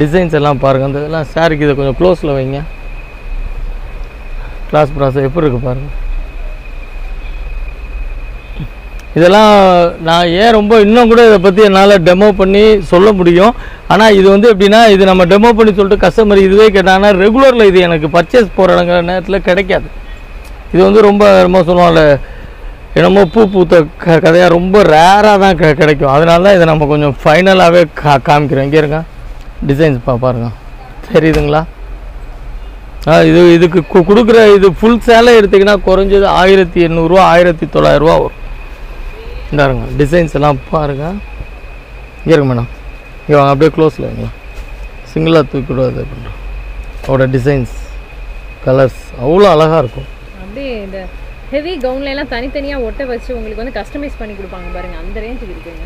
டிசைன்ஸ் எல்லாம் பாருங்கள். இந்த இதெல்லாம் சாரிக்கு இதை கொஞ்சம் க்ளோஸில் வைங்க. கிளாஸ் ப்ராஸஸ் எப்படி இருக்குது பாருங்கள். இதெல்லாம் நான் ஏன் ரொம்ப இன்னும் கூட இதை பற்றி என்னால் டெமோ பண்ணி சொல்ல முடியும். ஆனால் இது வந்து எப்படின்னா, இது நம்ம டெமோ பண்ணி சொல்லிட்டு கஸ்டமர் இதுவே கேட்டாங்கன்னா ரெகுலரில் இது எனக்கு பர்ச்சேஸ் போகிற நேரத்தில் கிடைக்காது. இது வந்து ரொம்ப சொல்லுவாங்கள்ல, என்னமோ பூத்த கதையாக ரொம்ப ரேராக தான் கிடைக்கும். அதனால தான் இதை நம்ம கொஞ்சம் ஃபைனலாகவே காமிக்கிறோம். இங்கே இருங்க டிசைன்ஸ் பாருங்க, தெரியுதுங்களா? இதுக்கு கொடுக்குற இது ஃபுல் சேலை எடுத்திங்கன்னா குறைஞ்சது 1800 ரூபா 1900 ரூபா வரும். இந்த இருங்க டிசைன்ஸ் எல்லாம் பாருங்கள். இங்கே இருங்க மேடம், இங்கே வாங்க அப்படியே க்ளோஸில் வைங்களா, சிங்கிளாக தூக்கி விடாது பண்ணுறோம். அவரோட டிசைன்ஸ் கலர்ஸ் அவ்வளோ அழகாக இருக்கும். அப்படியே இந்த ஹெவி கவுன்ல எல்லாம் தனித்தனியாக ஒட்ட வச்சு உங்களுக்கு வந்து கஸ்டமைஸ் பண்ணி கொடுப்பாங்க பாருங்க, அந்த ரேஞ்சுக்கு இருக்குங்க.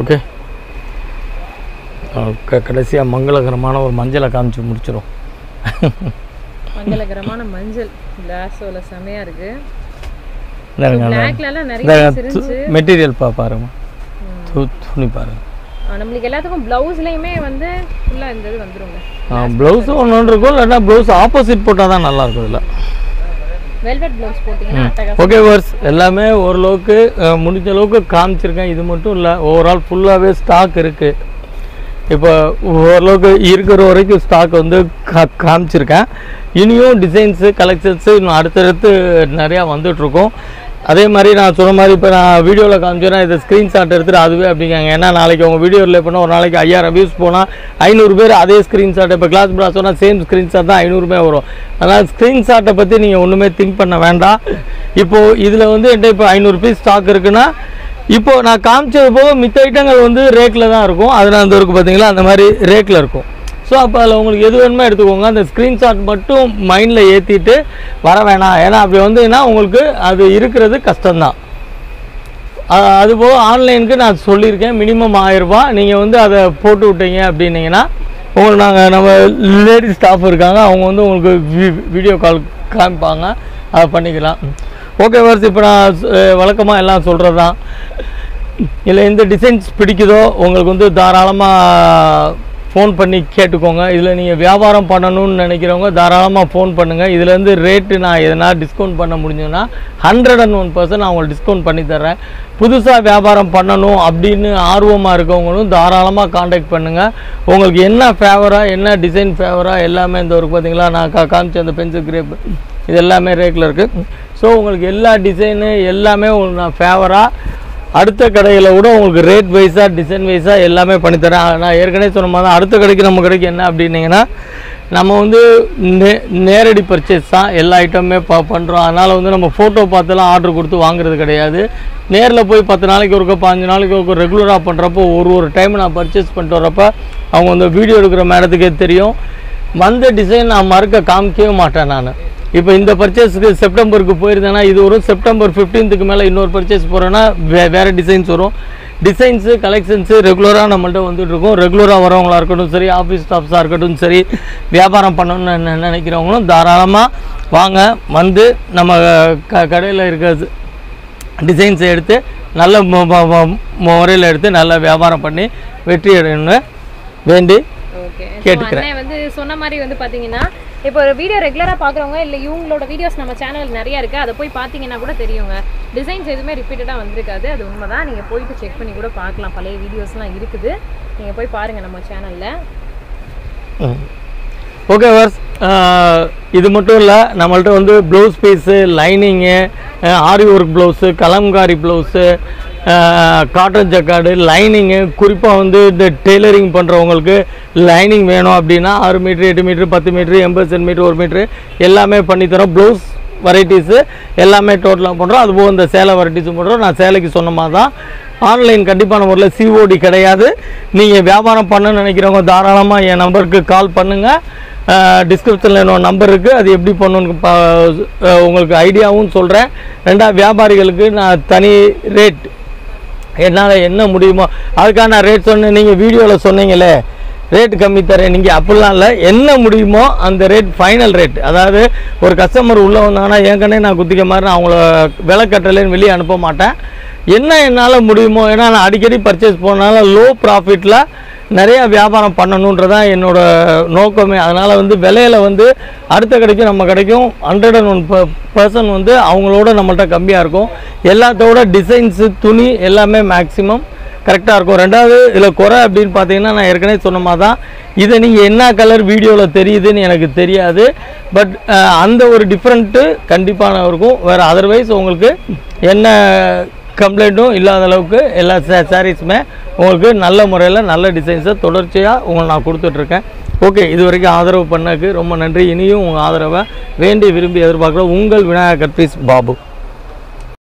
ஓகே, கடைசியாக மங்களகரமான ஒரு மஞ்சளை காமிச்சு முடிச்சிடும். மங்களகரமான மஞ்சள் கிளாஸோல செமையா இருக்கு. மெட்டீரியல் பாருங்க, துணி பாருங்க. நம்மளுக்கு எல்லாத்துக்கும் ப்ளவுஸ்லயுமே வந்து ஃபுல்லா இந்த இது வந்துருங்க. ப்ளவுஸ் ஒன்று இருக்கும், இல்லைன்னா ப்ளவுஸ் ஆப்போசிட் போட்டால் தான் நல்லா இருக்கும். இதில் வெல்வெட் ப்ளவுஸ் போட்டிங்கன்னா ஓகே வர்ஸ் எல்லாமே ஓரளவுக்கு முடிஞ்ச அளவுக்கு காமிச்சிருக்கேன். இது மட்டும் இல்லை, ஓவரால் ஃபுல்லாகவே ஸ்டாக் இருக்குது. இப்போ ஓரளவுக்கு இருக்கிற வரைக்கும் ஸ்டாக் வந்து காமிச்சிருக்கேன். இனியும் டிசைன்ஸு கலெக்ஷன்ஸு இன்னும் அடுத்தடுத்து நிறையா வந்துட்ருக்கோம். அதே மாதிரி நான் சொன்ன மாதிரி இப்போ நான் வீடியோவில் காமிச்சேன்னா இதை ஸ்க்ரீன்ஷாட் எடுத்துகிட்டு அதுவே அப்படிங்காங்க. ஏன்னா நாளைக்கு அவங்க வீடியோ ரிலே பண்ணால் ஒரு நாளைக்கு 5000 வியூஸ் போனால் 500 பேர் அதே ஸ்க்ரீன்ஷாட். இப்போ கிளாஸ் ப்ராஸ் சொன்னால் சேம் ஸ்க்ரீன்ஷாட் தான் 500 வரும். அதனால் ஸ்க்ரீன்ஷாட்டை பற்றி நீங்கள் ஒன்றுமே திங்க் பண்ண வேண்டாம். இப்போது இதில் வந்து என்கிட்ட இப்போ 500 பீஸ் ஸ்டாக் இருக்குன்னா, இப்போது நான் காமிச்சது போக மித்த ஐட்டங்கள் வந்து ரேக்கில் தான் இருக்கும். அதனால் அந்த இருக்குது பார்த்தீங்களா, அந்த மாதிரி ரேக்கில் இருக்கும். ஸோ அப்போ அதில் உங்களுக்கு எது வேணுமோ எடுத்துக்கோங்க. அந்த ஸ்க்ரீன்ஷாட் மட்டும் மைண்டில் ஏற்றிட்டு வர வேணாம். ஏன்னா அப்படி வந்ததுன்னா உங்களுக்கு அது இருக்கிறது கஷ்டம்தான். அதுபோக ஆன்லைனுக்கு நான் சொல்லியிருக்கேன், மினிமம் 1000 ரூபா நீங்கள் வந்து அதை போட்டு விட்டீங்க அப்படின்னீங்கன்னா உங்களுக்கு நம்ம லேடிஸ் ஸ்டாஃப் இருக்காங்க, அவங்க வந்து உங்களுக்கு வீடியோ கால் காமிப்பாங்க, அதை பண்ணிக்கலாம். ஓகே வர்ஸ், இப்போ நான் வழக்கமாக எல்லாம் சொல்கிறது தான். இல்லை எந்த டிசைன்ஸ் பிடிக்குதோ உங்களுக்கு வந்து தாராளமாக ஃபோன் பண்ணி கேட்டுக்கோங்க. இதில் நீங்கள் வியாபாரம் பண்ணணும்னு நினைக்கிறவங்க தாராளமாக ஃபோன் பண்ணுங்கள். இதுலேருந்து ரேட்டு நான் எதனால் டிஸ்கவுண்ட் பண்ண முடிஞ்சதுன்னா 101% நான் உங்களுக்கு டிஸ்கவுண்ட் பண்ணி தர்றேன். புதுசாக வியாபாரம் பண்ணணும் அப்படின்னு ஆர்வமாக இருக்கவங்களும் தாராளமாக காண்டாக்ட் பண்ணுங்கள். உங்களுக்கு என்ன ஃபேவராக என்ன டிசைன் ஃபேவராக எல்லாமே இந்த ஒரு பார்த்தீங்களா, நான் காமிச்ச அந்த பென்சில் கிரேப் இது எல்லாமே ரேக்கில் இருக்குது. ஸோ உங்களுக்கு எல்லா டிசைனு எல்லாமே உங்களுக்கு நான் ஃபேவராக அடுத்த கடையில் கூட உங்களுக்கு ரேட் வைஸாக டிசைன் வைஸாக எல்லாமே பண்ணித்தரேன். நான் ஏற்கனவே சொன்ன மாதிரி தான் அடுத்த கடைக்கு நம்ம கடைக்கு என்ன அப்படின்னீங்கன்னா, நம்ம வந்து நேரடி பர்ச்சேஸ் தான் எல்லா ஐட்டமே பண்ணுறோம். அதனால் வந்து நம்ம ஃபோட்டோ பார்த்துலாம் ஆர்டர் கொடுத்து வாங்குறது கிடையாது. நேரில் போய் 10 நாளைக்கு ஒருக்க 15 நாளைக்கு ஒருக்க ரெகுலராக பண்ணுறப்போ ஒரு டைம் நான் பர்ச்சேஸ் பண்ணிட்டு வரப்போ அவங்க வந்து வீடியோ எடுக்கிற மேடத்துக்கே தெரியும். வந்த டிசைன் நான் மறுக்க காமிக்கவே மாட்டேன். நான் இப்போ இந்த பர்ச்சேஸுக்கு செப்டம்பருக்கு போயிருந்தேன்னா இது வரும், செப்டம்பர் 15க்கு மேலே இன்னொரு பர்ச்சேஸ் போகிறேன்னா வேறு டிசைன்ஸ் வரும். டிசைன்ஸு கலெக்ஷன்ஸு ரெகுலராக நம்மள்ட்ட வந்துட்டு இருக்கோம். ரெகுலராக வரவங்களா இருக்கட்டும் சரி, ஆஃபீஸ் ஸ்டாஃப்ஸாக இருக்கட்டும் சரி, வியாபாரம் பண்ணணும்னு நினைக்கிறவங்களும் தாராளமாக வாங்க, வந்து நம்ம கடையில் இருக்கிற டிசைன்ஸை எடுத்து நல்ல முறையில் எடுத்து நல்ல வியாபாரம் பண்ணி வெற்றி அடையணும்னு வேண்டி கேட்டுக்கிறேன். வந்து சொன்ன மாதிரி வந்து பார்த்தீங்கன்னா இப்போ ஒரு வீடியோ ரெகுலராக பார்க்குறவங்க இல்லை இவங்களோட வீடியோஸ் நம்ம சேனல் நிறையா இருக்குது, அதை போய் பார்த்தீங்கன்னா கூட தெரியுங்க. டிசைன்ஸ் எதுவுமே ரிப்பீட்டடாக வந்திருக்காது, அது உண்மை தான். நீங்கள் போயிட்டு செக் பண்ணி கூட பார்க்கலாம், பழைய வீடியோஸ்லாம் இருக்குது, நீங்கள் போய் பாருங்கள் நம்ம சேனலில். ஓகே வர்ஸ், இது மட்டும் இல்லை, நம்மள்ட்ட வந்து blouse piece, lining, aari work blouse, kalamkari blouse, cotton jacquard, lining, குறிப்பாக வந்து இந்த டெய்லரிங் பண்ணுறவங்களுக்கு லைனிங் வேணும் அப்படின்னா 6 metre 8 metre 10 metre 80 centimetre 1 metre எல்லாமே பண்ணித்தரோம். ப்ளவுஸ் வெரைட்டிஸு எல்லாமே டோட்டலாக பண்ணுறோம். அதுபோக இந்த சேலை வெரைட்டிஸும் பண்ணுறோம். நான் சேலைக்கு சொன்ன மாதிரி தான் ஆன்லைன் கண்டிப்பான முறையில் COD கிடையாது. நீங்கள் வியாபாரம் பண்ணணும்னு நினைக்கிறவங்க தாராளமாக என் நம்பருக்கு கால் பண்ணுங்கள். டிஸ்கிரிப்ஷனில் என்னோட நம்பர் இருக்குது, அது எப்படி பண்ணணுன்னு உங்களுக்கு ஐடியாவும் சொல்கிறேன். ரெண்டாவது வியாபாரிகளுக்கு நான் தனி ரேட் என்னால் என்ன முடியுமோ அதுக்காக நான் ரேட் சொன்னேன். நீங்கள் வீடியோவில் சொன்னீங்களே ரேட் கம்மி தரேன், நீங்கள் அப்படிலாம் இல்லை, என்ன முடியுமோ அந்த ரேட் ஃபைனல் ரேட். அதாவது ஒரு கஸ்டமர் உள்ளே வந்தாங்கன்னா ஏற்கனவே நான் குத்திக்க மாதிரி நான் அவங்கள விலை கட்டலைன்னு வெளியே அனுப்ப மாட்டேன். என்ன என்னால் முடியுமோ, ஏன்னா நான் அடிக்கடி பர்ச்சேஸ் போனால லோ ப்ராஃபிட்டில் நிறையா வியாபாரம் பண்ணணுன்றதான் என்னோடய நோக்கமே. அதனால் வந்து விலையில் வந்து அடுத்த கடைக்கும் நம்ம கடைக்கும் 101% வந்து அவங்களோட நம்மள்ட்ட கம்மியாக இருக்கும். எல்லாத்தோட டிசைன்ஸு துணி எல்லாமே மேக்ஸிமம் கரெக்டாக இருக்கும். ரெண்டாவது இதில் குறை அப்படின்னு பார்த்தீங்கன்னா நான் ஏற்கனவே சொன்ன மாதிரி தான், இதை நீங்கள் என்ன கலர் வீடியோவில் தெரியுதுன்னு எனக்கு தெரியாது. பட் அந்த ஒரு டிஃப்ரெண்ட்டு கண்டிப்பாக இருக்கும். வேறு அதர்வைஸ் உங்களுக்கு என்ன கம்ப்ளைண்ட்டும் இல்லாத அளவுக்கு எல்லா சாரீஸுமே உங்களுக்கு நல்ல முறையில் நல்ல டிசைன்ஸை தொடர்ச்சியாக உங்களுக்கு நான் கொடுத்துட்ருக்கேன். ஓகே, இது வரைக்கும் ஆதரவு பண்ணக்கு ரொம்ப நன்றி. இனியும் உங்கள் ஆதரவை வேண்டி விரும்பி எதிர்பார்க்குற உங்கள் விநாயகர் கட் பீஸ் பாபு.